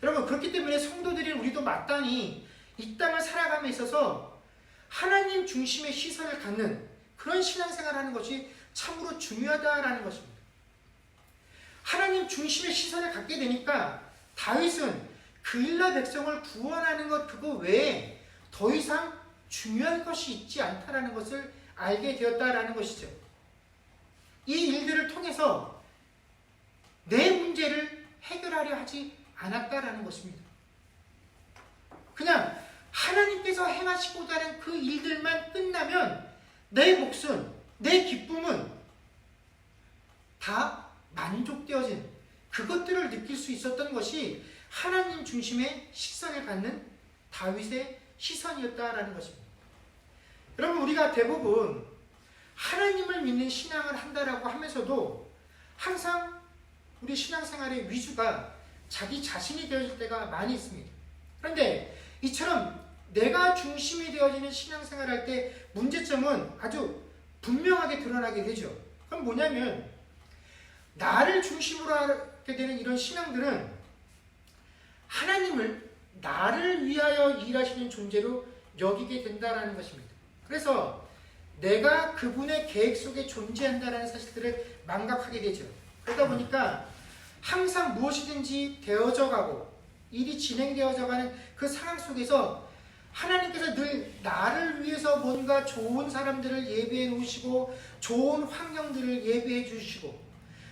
여러분, 그렇기 때문에 성도들인 우리도 마땅히 이 땅을 살아감에 있어서 하나님 중심의 시선을 갖는 그런 신앙생활을 하는 것이 참으로 중요하다라는 것입니다. 하나님 중심의 시선을 갖게 되니까 다윗은 그일라 백성을 구원하는 것 그거 외에 더 이상 중요한 것이 있지 않다라는 것을 알게 되었다라는 것이죠. 이 일들을 통해서 내 문제를 해결하려 하지 않았다라는 것입니다. 그냥 하나님께서 행하시고자 하는 그 일들만 끝나면 내 몫은, 내 기쁨은 다 만족되어진 그것들을 느낄 수 있었던 것이 하나님 중심의 시선을 갖는 다윗의 시선이었다라는 것입니다. 여러분, 우리가 대부분 하나님을 믿는 신앙을 한다라고 하면서도 항상 우리 신앙생활의 위주가 자기 자신이 되어질 때가 많이 있습니다. 그런데 이처럼 내가 중심이 되어지는 신앙생활을 할 때 문제점은 아주 분명하게 드러나게 되죠. 그럼 뭐냐면 나를 중심으로 하게 되는 이런 신앙들은 하나님을 나를 위하여 일하시는 존재로 여기게 된다는 것입니다. 그래서 내가 그분의 계획 속에 존재한다는 사실들을 망각하게 되죠. 그러다 보니까 항상 무엇이든지 되어져 가고 일이 진행되어져 가는 그 상황 속에서 하나님께서 늘 나를 위해서 뭔가 좋은 사람들을 예비해 놓으시고 좋은 환경들을 예비해 주시고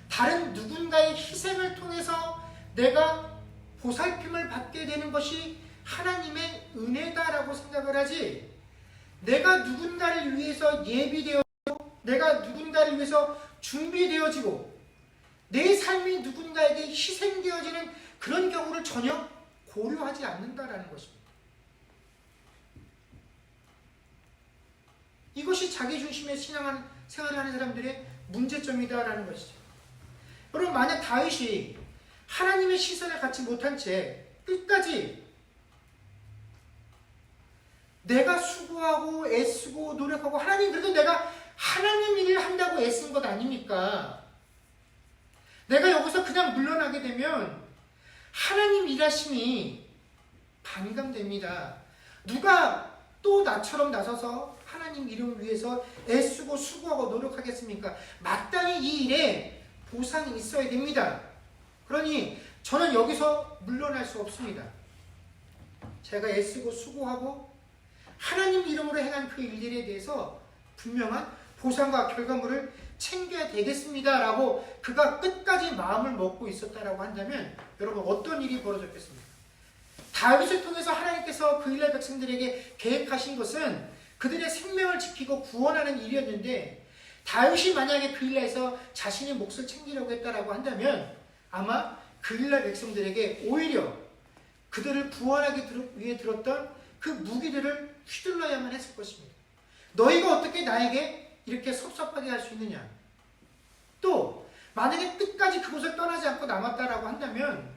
다른 누군가의 희생을 통해서 내가 보살핌을 받게 되는 것이 하나님의 은혜다라고 생각을 하지, 내가 누군가를 위해서 예비되어지고 내가 누군가를 위해서 준비되어지고 내 삶이 누군가에게 희생되어지는 그런 경우를 전혀 고려하지 않는다라는 것입니다. 이것이 자기 중심의 생활을 하는 사람들의 문제점이다라는 것이죠. 여러분, 만약 다윗이 하나님의 시선을 갖지 못한 채 끝까지 내가 수고하고 애쓰고 노력하고 하나님, 그래도 내가 하나님 일을 한다고 애쓴 것 아닙니까? 내가 여기서 그냥 물러나게 되면 하나님 일하심이 반감됩니다. 누가 또 나처럼 나서서 하나님 이름을 위해서 애쓰고 수고하고 노력하겠습니까? 마땅히 이 일에 보상이 있어야 됩니다. 그러니 저는 여기서 물러날 수 없습니다. 제가 애쓰고 수고하고 하나님 이름으로 행한 그 일들에 대해서 분명한 보상과 결과물을 챙겨야 되겠습니다 라고 그가 끝까지 마음을 먹고 있었다라고 한다면 여러분, 어떤 일이 벌어졌겠습니까? 다윗을 통해서 하나님께서 그 이스라엘 백성들에게 계획하신 것은 그들의 생명을 지키고 구원하는 일이었는데, 다윗이 만약에 그 일에서 자신의 몫을 챙기려고 했다라고 한다면 아마 그 이스라엘 백성들에게 오히려 그들을 구원하기 위해 들었던 그 무기들을 휘둘러야만 했을 것입니다. 너희가 어떻게 나에게 이렇게 섭섭하게 할 수 있느냐? 또 만약에 끝까지 그곳을 떠나지 않고 남았다라고 한다면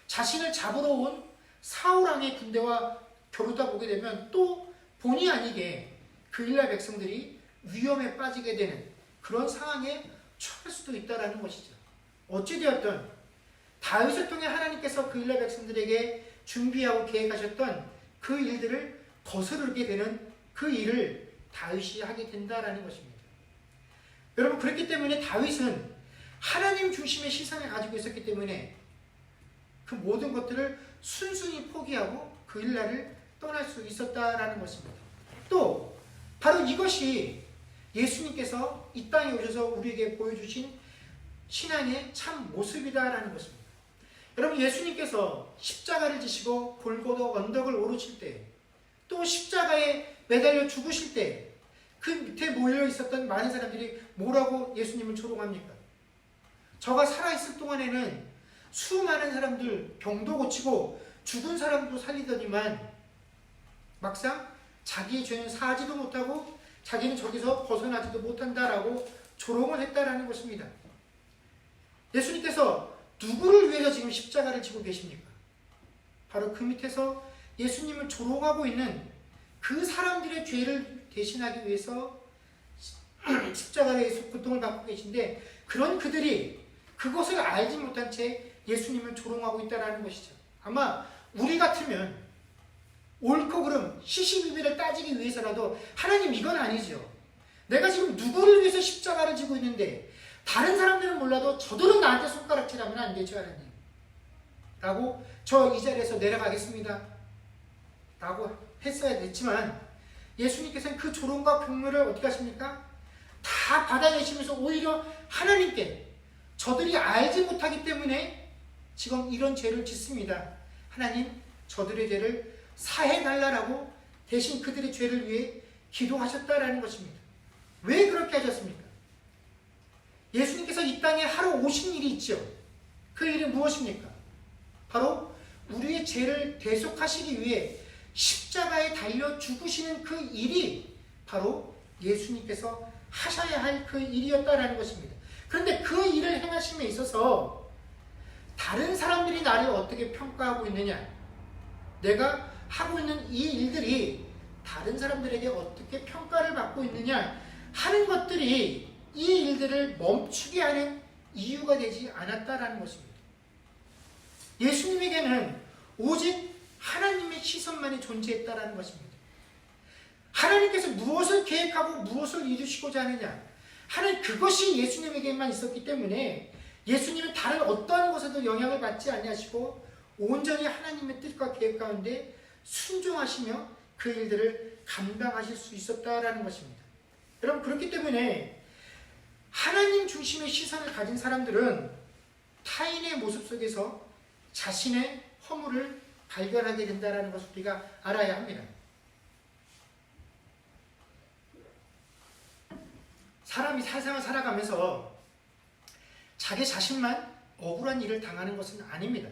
자신을 잡으러 온 사울왕의 군대와 겨루다 보게 되면 또 본의 아니게 그 이스라엘 백성들이 위험에 빠지게 되는 그런 상황에 처할 수도 있다라는 것이죠. 어찌되었든 다윗을 통해 하나님께서 그 이스라엘 백성들에게 준비하고 계획하셨던 그 일들을 거스르게 되는 그 일을 다윗이 하게 된다라는 것입니다. 여러분, 그렇기 때문에 다윗은 하나님 중심의 시선을 가지고 있었기 때문에 그 모든 것들을 순순히 포기하고 그 일날을 떠날 수 있었다라는 것입니다. 또 바로 이것이 예수님께서 이 땅에 오셔서 우리에게 보여주신 신앙의 참 모습이다라는 것입니다. 여러분, 예수님께서 십자가를 지시고 골고다 언덕을 오르실 때, 또 십자가에 매달려 죽으실 때 그 밑에 모여 있었던 많은 사람들이 뭐라고 예수님을 조롱합니까? 저가 살아있을 동안에는 수많은 사람들 병도 고치고 죽은 사람도 살리더니만 막상 자기의 죄는 사하지도 못하고 자기는 저기서 벗어나지도 못한다라고 조롱을 했다라는 것입니다. 예수님께서 누구를 위해서 지금 십자가를 지고 계십니까? 바로 그 밑에서 예수님을 조롱하고 있는 그 사람들의 죄를 대신하기 위해서 십자가에서 고통을 받고 계신데, 그런 그들이 그것을 알지 못한 채 예수님을 조롱하고 있다는 것이죠. 아마 우리 같으면 옳고 그름, 시시비비를 따지기 위해서라도 하나님 이건 아니죠. 내가 지금 누구를 위해서 십자가를 지고 있는데 다른 사람들은 몰라도 저들은 나한테 손가락질하면 안 되죠, 하나님. 라고 저 이 자리에서 내려가겠습니다. 라고 했어야 됐지만 예수님께서는 그 조롱과 경멸을 어떻게 하십니까? 다 받아내시면서 오히려 하나님께 저들이 알지 못하기 때문에 지금 이런 죄를 짓습니다. 하나님, 저들의 죄를 사해달라고 대신 그들의 죄를 위해 기도하셨다라는 것입니다. 왜 그렇게 하셨습니까? 예수님께서 이 땅에 하루 오신 일이 있죠. 그 일이 무엇입니까? 바로 우리의 죄를 대속하시기 위해 십자가에 달려 죽으시는 그 일이 바로 예수님께서 하셔야 할 그 일이었다라는 것입니다. 그런데 그 일을 행하심에 있어서 다른 사람들이 나를 어떻게 평가하고 있느냐, 내가 하고 있는 이 일들이 다른 사람들에게 어떻게 평가를 받고 있느냐 하는 것들이 이 일들을 멈추게 하는 이유가 되지 않았다라는 것입니다. 예수님에게는 오직 하나님의 시선만이 존재했다라는 것입니다. 하나님께서 무엇을 계획하고 무엇을 이루시고자 하느냐, 하나님 그것이 예수님에게만 있었기 때문에 예수님은 다른 어떠한 것에도 영향을 받지 아니하시고 온전히 하나님의 뜻과 계획 가운데 순종하시며 그 일들을 감당하실 수 있었다라는 것입니다. 여러분, 그렇기 때문에 하나님 중심의 시선을 가진 사람들은 타인의 모습 속에서 자신의 허물을 발견하게 된다는 것을 우리가 알아야 합니다. 사람이 세상을 살아가면서 자기 자신만 억울한 일을 당하는 것은 아닙니다.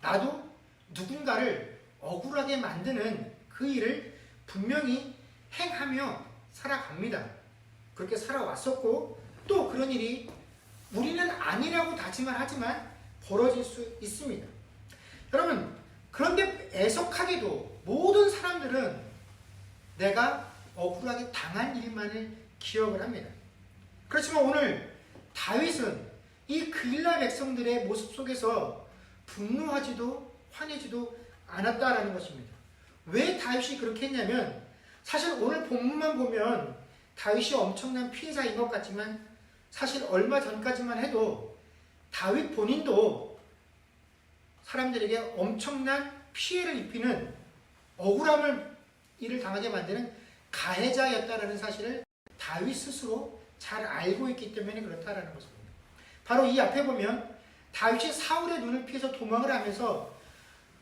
나도 누군가를 억울하게 만드는 그 일을 분명히 행하며 살아갑니다. 그렇게 살아왔었고 또 그런 일이 우리는 아니라고 다짐을 하지만 벌어질 수 있습니다. 여러분, 그런데 애석하게도 모든 사람들은 내가 억울하게 당한 일만을 기억을 합니다. 그렇지만 오늘 다윗은 이 그일라 백성들의 모습 속에서 분노하지도 화내지도 않았다라는 것입니다. 왜 다윗이 그렇게 했냐면, 사실 오늘 본문만 보면 다윗이 엄청난 피해자인 것 같지만 사실 얼마 전까지만 해도 다윗 본인도 사람들에게 엄청난 피해를 입히는 억울함을 일을 당하게 만드는 가해자였다라는 사실을 다윗 스스로 잘 알고 있기 때문에 그렇다라는 것입니다. 바로 이 앞에 보면 다윗이 사울의 눈을 피해서 도망을 하면서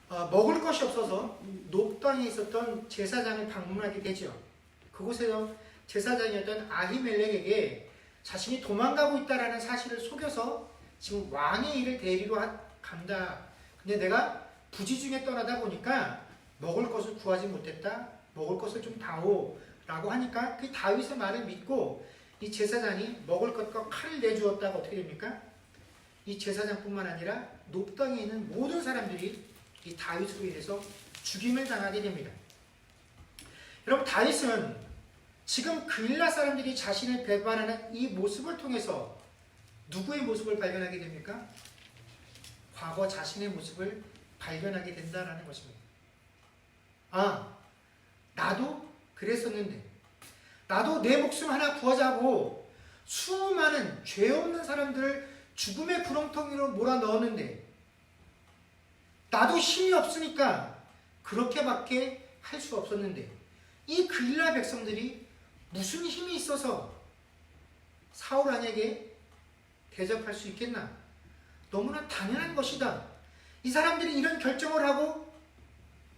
먹을 것이 없어서 높당에 있었던 제사장을 방문하게 되죠. 그곳에서 제사장이었던 아히멜렉에게 자신이 도망가고 있다라는 사실을 속여서 지금 왕의 일을 대리로 간다. 근데 내가 부지 중에 떠나다 보니까 먹을 것을 구하지 못했다. 먹을 것을 좀 다오. 라고 하니까 그 다윗의 말을 믿고 이 제사장이 먹을 것과 칼을 내주었다가 어떻게 됩니까? 이 제사장뿐만 아니라 높당에 있는 모든 사람들이 이 다윗으로 인해서 죽임을 당하게 됩니다. 여러분, 다윗은 지금 그일라 사람들이 자신을 배반하는 이 모습을 통해서 누구의 모습을 발견하게 됩니까? 과거 자신의 모습을 발견하게 된다는 것입니다. 아, 나도 그랬었는데, 나도 내 목숨 하나 구하자고 수많은 죄 없는 사람들을 죽음의 구렁텅이로 몰아넣었는데 나도 힘이 없으니까 그렇게밖에 할 수 없었는데, 이 그일라 백성들이 무슨 힘이 있어서 사울 왕에게 대적할 수 있겠나? 너무나 당연한 것이다. 이 사람들이 이런 결정을 하고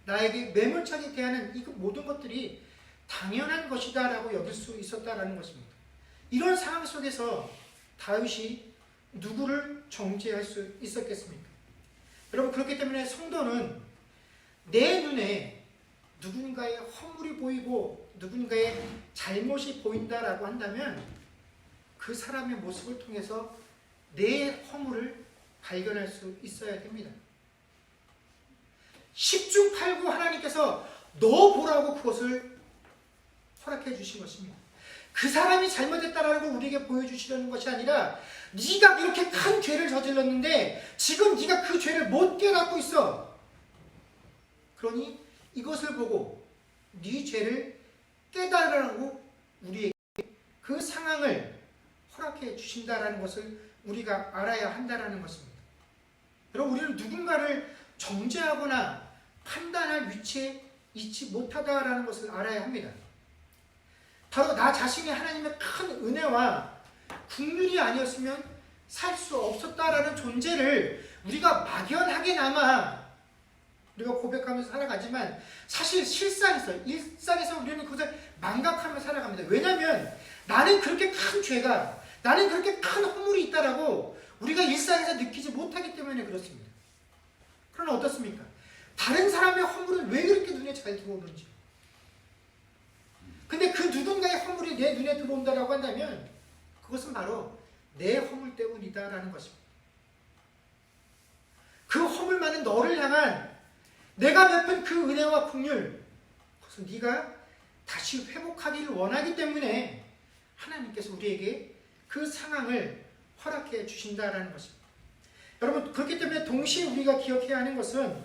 나에게 매몰차게 대하는 이 모든 것들이 당연한 것이다 라고 여길 수 있었다라는 것입니다. 이런 상황 속에서 다윗이 누구를 정죄할 수 있었겠습니까? 여러분, 그렇기 때문에 성도는 내 눈에 누군가의 허물이 보이고 누군가의 잘못이 보인다라고 한다면 그 사람의 모습을 통해서 내 허물을 발견할 수 있어야 됩니다. 10중 8구 하나님께서 너 보라고 그것을 허락해 주신 것입니다. 그 사람이 잘못했다라고 우리에게 보여주시려는 것이 아니라 네가 이렇게 큰 죄를 저질렀는데 지금 네가 그 죄를 못 깨닫고 있어. 그러니 이것을 보고 네 죄를 깨달으라고 우리에게 그 상황을 허락해 주신다라는 것을 우리가 알아야 한다라는 것입니다. 여러분, 우리는 누군가를 정죄하거나 판단할 위치에 있지 못하다라는 것을 알아야 합니다. 바로 나 자신이 하나님의 큰 은혜와 국률이 아니었으면 살 수 없었다라는 존재를 우리가 막연하게나마 우리가 고백하면서 살아가지만 사실 일상에서 우리는 그것을 망각하며 살아갑니다. 왜냐하면 나는 그렇게 큰 죄가, 나는 그렇게 큰 허물이 있다라고 우리가 일상에서 느끼지 못하기 때문에 그렇습니다. 그러나 어떻습니까? 다른 사람의 허물은 왜 그렇게 눈에 잘 들어오는지. 근데 그 누군가의 허물이 내 눈에 들어온다라고 한다면 그것은 바로 내 허물 때문이다라는 것입니다. 그 허물 많은 너를 향한 내가 베푼 그 은혜와 긍휼, 그것은 네가 다시 회복하기를 원하기 때문에 하나님께서 우리에게 그 상황을 허락해 주신다라는 것입니다. 여러분, 그렇기 때문에 동시에 우리가 기억해야 하는 것은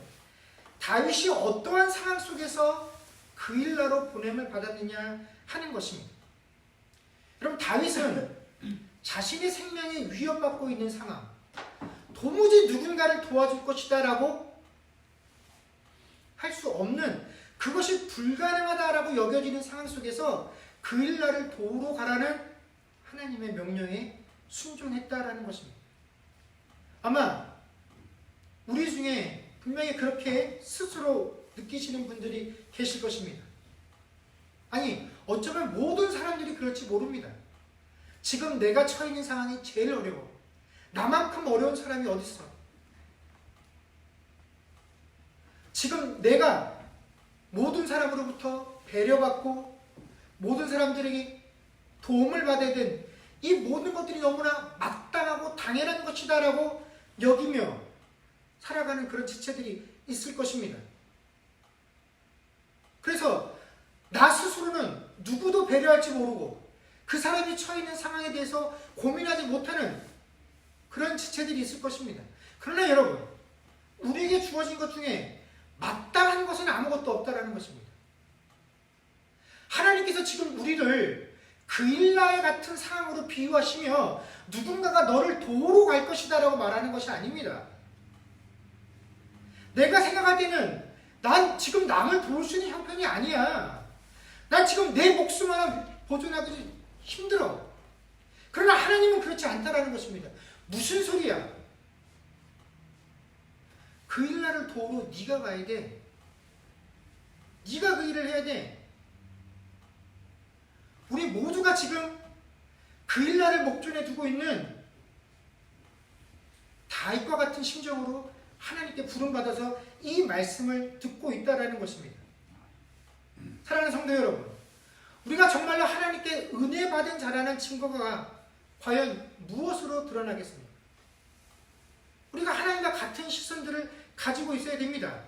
다윗이 어떠한 상황 속에서 그 일나로 보냄을 받았느냐 하는 것입니다. 여러분, 다윗은 자신의 생명이 위협받고 있는 상황, 도무지 누군가를 도와줄 것이다라고 할 수 없는, 그것이 불가능하다라고 여겨지는 상황 속에서 그 일나를 도우러 가라는 하나님의 명령에 순종했다라는 것입니다. 아마 우리 중에 분명히 그렇게 스스로 느끼시는 분들이 계실 것입니다. 아니, 어쩌면 모든 사람들이 그럴지 모릅니다. 지금 내가 처해 있는 상황이 제일 어려워. 나만큼 어려운 사람이 어디 있어? 지금 내가 모든 사람으로부터 배려받고 모든 사람들에게 도움을 받아야 된 이 모든 것들이 너무나 마땅하고 당연한 것이다라고 여기며 살아가는 그런 지체들이 있을 것입니다. 그래서 나 스스로는 누구도 배려할지 모르고 그 사람이 처해 있는 상황에 대해서 고민하지 못하는 그런 지체들이 있을 것입니다. 그러나 여러분, 우리에게 주어진 것 중에 마땅한 것은 아무것도 없다라는 것입니다. 하나님께서 지금 우리를 그 일나에 같은 상황으로 비유하시며 누군가가 너를 도우러 갈 것이다 라고 말하는 것이 아닙니다. 내가 생각할 때는 난 지금 남을 도울 수 있는 형편이 아니야. 난 지금 내 목숨 하나 보존하기 힘들어. 그러나 하나님은 그렇지 않다라는 것입니다. 무슨 소리야? 그 일나를 도우러 네가 가야 돼. 네가 그 일을 해야 돼. 우리 모두가 지금 그 일나를 목전에 두고 있는 다윗과 같은 심정으로 하나님께 부름받아서 이 말씀을 듣고 있다라는 것입니다. 사랑하는 성도 여러분, 우리가 정말로 하나님께 은혜 받은 자라는 증거가 과연 무엇으로 드러나겠습니까? 우리가 하나님과 같은 시선들을 가지고 있어야 됩니다.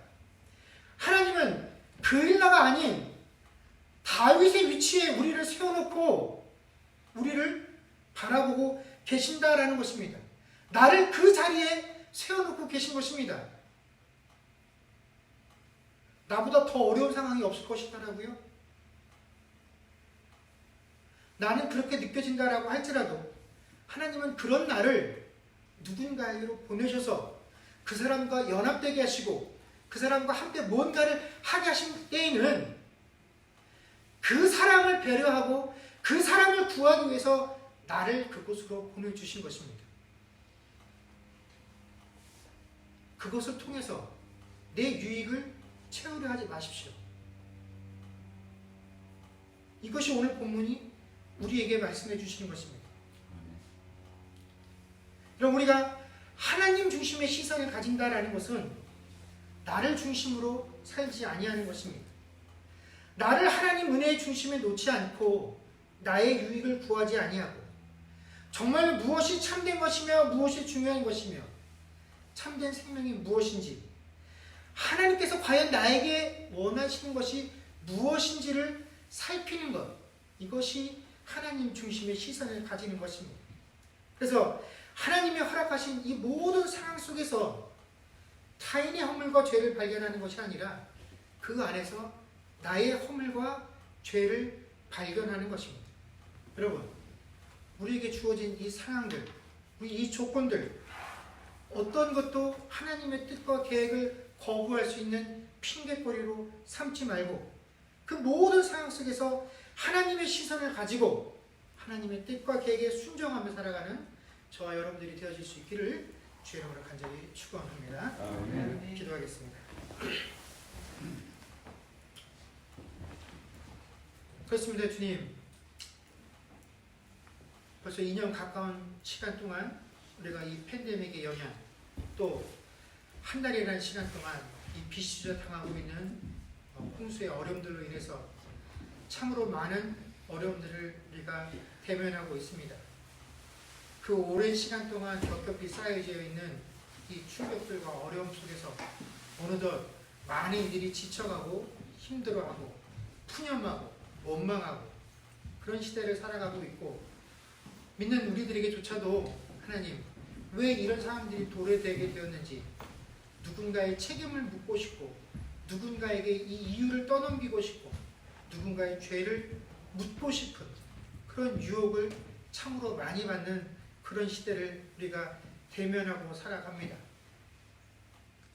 하나님은 그 일나가 아닌 다윗의 위치에 우리를 세워놓고 우리를 바라보고 계신다라는 것입니다. 나를 그 자리에 세워놓고 계신 것입니다. 나보다 더 어려운 상황이 없을 것이다라고요? 나는 그렇게 느껴진다라고 할지라도 하나님은 그런 나를 누군가에게로 보내셔서 그 사람과 연합되게 하시고 그 사람과 함께 뭔가를 하게 하신 때에는 그 사람을 배려하고 그 사람을 구하기 위해서 나를 그곳으로 보내주신 것입니다. 그것을 통해서 내 유익을 채우려 하지 마십시오. 이것이 오늘 본문이 우리에게 말씀해 주시는 것입니다. 그럼 우리가 하나님 중심의 시선을 가진다라는 것은 나를 중심으로 살지 아니하는 것입니다. 나를 하나님 은혜의 중심에 놓지 않고 나의 유익을 구하지 아니하고 정말 무엇이 참된 것이며 무엇이 중요한 것이며 참된 생명이 무엇인지 하나님께서 과연 나에게 원하시는 것이 무엇인지를 살피는 것, 이것이 하나님 중심의 시선을 가지는 것입니다. 그래서 하나님이 허락하신 이 모든 상황 속에서 타인의 허물과 죄를 발견하는 것이 아니라 그 안에서 나의 허물과 죄를 발견하는 것입니다. 여러분, 우리에게 주어진 이 상황들, 이 조건들, 어떤 것도 하나님의 뜻과 계획을 거부할 수 있는 핑계거리로 삼지 말고 그 모든 상황 속에서 하나님의 시선을 가지고 하나님의 뜻과 계획에 순종하며 살아가는 저와 여러분들이 되어질 수 있기를 주의 이름으로 간절히 축원합니다. 아멘. 기도하겠습니다. 그렇습니다. 주님, 벌써 2년 가까운 시간 동안 우리가 이 팬데믹의 영향, 또 한 달이라는 시간 동안 이 비수저 당하고 있는 홍수의 어려움들로 인해서 참으로 많은 어려움들을 우리가 대면하고 있습니다. 그 오랜 시간 동안 겹겹이 쌓여져 있는 이 충격들과 어려움 속에서 어느덧 많은 이들이 지쳐가고 힘들어하고 푸념하고 원망하고 그런 시대를 살아가고 있고, 믿는 우리들에게조차도 하나님, 왜 이런 사람들이 도래되게 되었는지 누군가의 책임을 묻고 싶고 누군가에게 이 이유를 떠넘기고 싶고 누군가의 죄를 묻고 싶은 그런 유혹을 참으로 많이 받는 그런 시대를 우리가 대면하고 살아갑니다.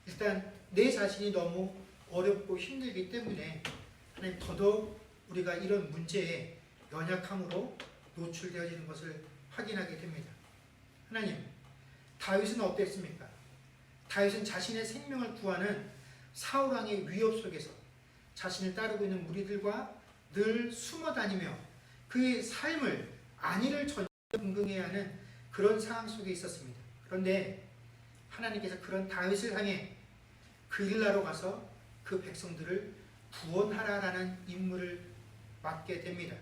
일단 내 자신이 너무 어렵고 힘들기 때문에 하나님, 더더욱 우리가 이런 문제에 연약함으로 노출되어지는 것을 확인하게 됩니다. 하나님, 다윗은 어땠습니까? 다윗은 자신의 생명을 구하는 사울왕의 위협 속에서 자신을 따르고 있는 무리들과 늘 숨어 다니며 그의 삶을 안위를 전전긍긍해야 하는 그런 상황 속에 있었습니다. 그런데 하나님께서 그런 다윗을 향해 그일라로 가서 그 백성들을 구원하라라는 임무를 맡게 됩니다.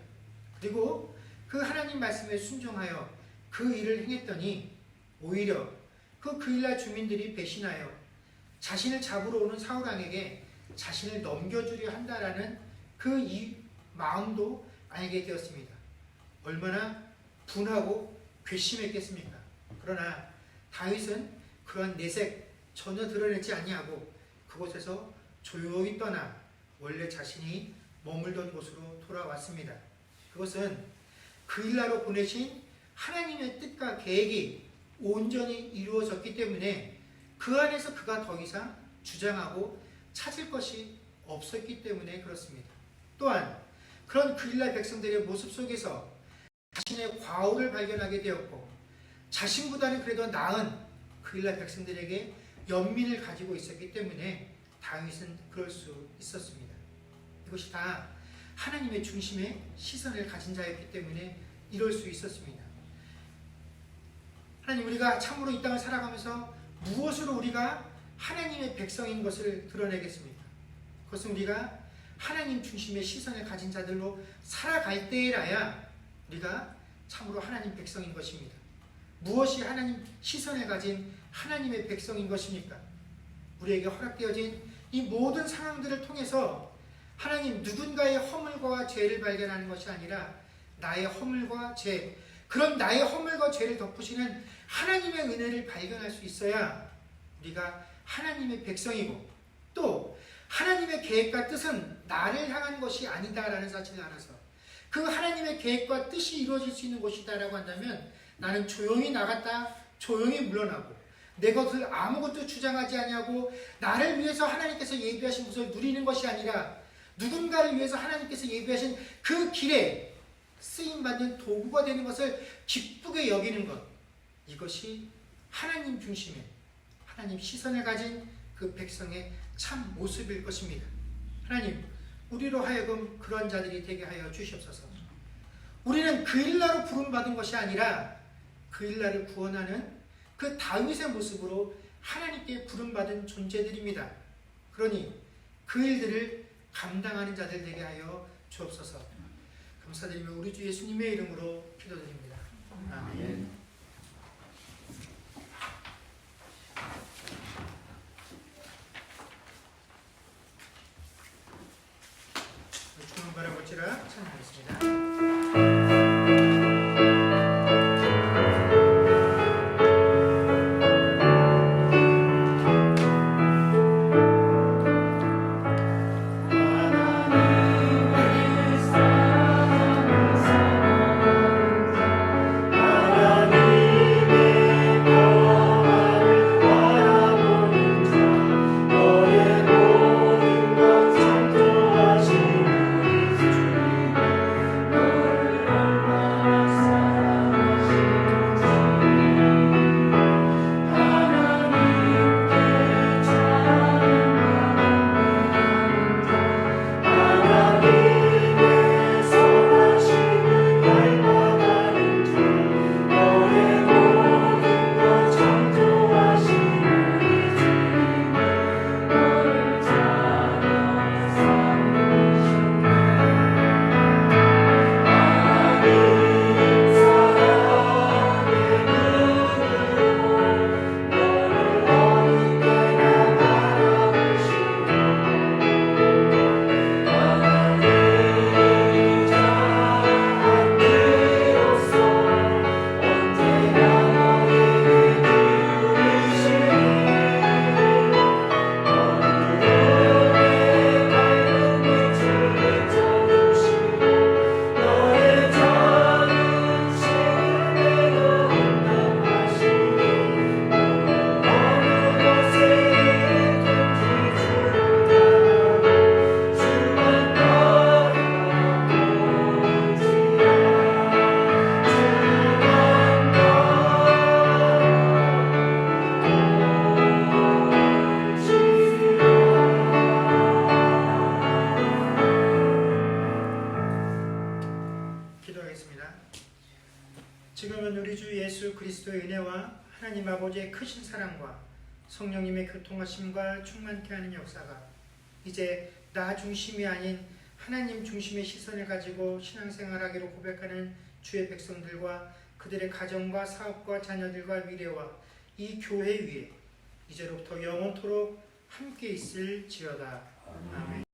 그리고 그 하나님 말씀에 순종하여 그 일을 행했더니 오히려 그 그일라 주민들이 배신하여 자신을 잡으러 오는 사울왕에게 자신을 넘겨주려 한다라는 그 이 마음도 알게 되었습니다. 얼마나 분하고 괘씸했겠습니까? 그러나 다윗은 그러한 내색 전혀 드러내지 아니하고 그곳에서 조용히 떠나 원래 자신이 머물던 곳으로 돌아왔습니다. 그것은 그일라로 보내신 하나님의 뜻과 계획이 온전히 이루어졌기 때문에 그 안에서 그가 더 이상 주장하고 찾을 것이 없었기 때문에 그렇습니다. 또한 그런 그일라 백성들의 모습 속에서 자신의 과오를 발견하게 되었고 자신보다는 그래도 나은 그일라 백성들에게 연민을 가지고 있었기 때문에 다윗은 그럴 수 있었습니다. 이것이 다 하나님의 중심에 시선을 가진 자였기 때문에 이럴 수 있었습니다. 하나님, 우리가 참으로 이 땅을 살아가면서 무엇으로 우리가 하나님의 백성인 것을 드러내겠습니까? 그것은 우리가 하나님 중심의 시선을 가진 자들로 살아갈 때에라야 우리가 참으로 하나님 백성인 것입니다. 무엇이 하나님 시선을 가진 하나님의 백성인 것입니까? 우리에게 허락되어진 이 모든 상황들을 통해서 하나님, 누군가의 허물과 죄를 발견하는 것이 아니라 나의 허물과 죄, 그런 나의 허물과 죄를 덮으시는 하나님의 은혜를 발견할 수 있어야 우리가 하나님의 백성이고, 또 하나님의 계획과 뜻은 나를 향한 것이 아니다라는 사실을 알아서 그 하나님의 계획과 뜻이 이루어질 수 있는 곳이다라고 한다면 나는 조용히 나갔다 조용히 물러나고 내 것을 아무것도 주장하지 아니하고 나를 위해서 하나님께서 예비하신 것을 누리는 것이 아니라 누군가를 위해서 하나님께서 예비하신 그 길에 쓰임받는 도구가 되는 것을 기쁘게 여기는 것, 이것이 하나님 중심의 하나님 시선을 가진 그 백성의 참 모습일 것입니다. 하나님, 우리로 하여금 그런 자들이 되게 하여 주시옵소서. 우리는 그일라로 부름받은 것이 아니라 그일라를 구원하는 그 다윗의 모습으로 하나님께 부름받은 존재들입니다. 그러니 그 일들을 감당하는 자들 되게 하여 주옵소서. 감사드리며 우리 주 예수님의 이름으로 기도드립니다. 아멘. 주님 바라보시라 찬양하겠습니다. 기도하겠습니다. 지금은 우리 주 예수 그리스도의 은혜와 하나님 아버지의 크신 사랑과 성령님의 교통하심과 충만케 하는 역사가 이제 나 중심이 아닌 하나님 중심의 시선을 가지고 신앙생활하기로 고백하는 주의 백성들과 그들의 가정과 사업과 자녀들과 미래와 이 교회 위에 이제로부터 영원토록 함께 있을지어다. 아멘.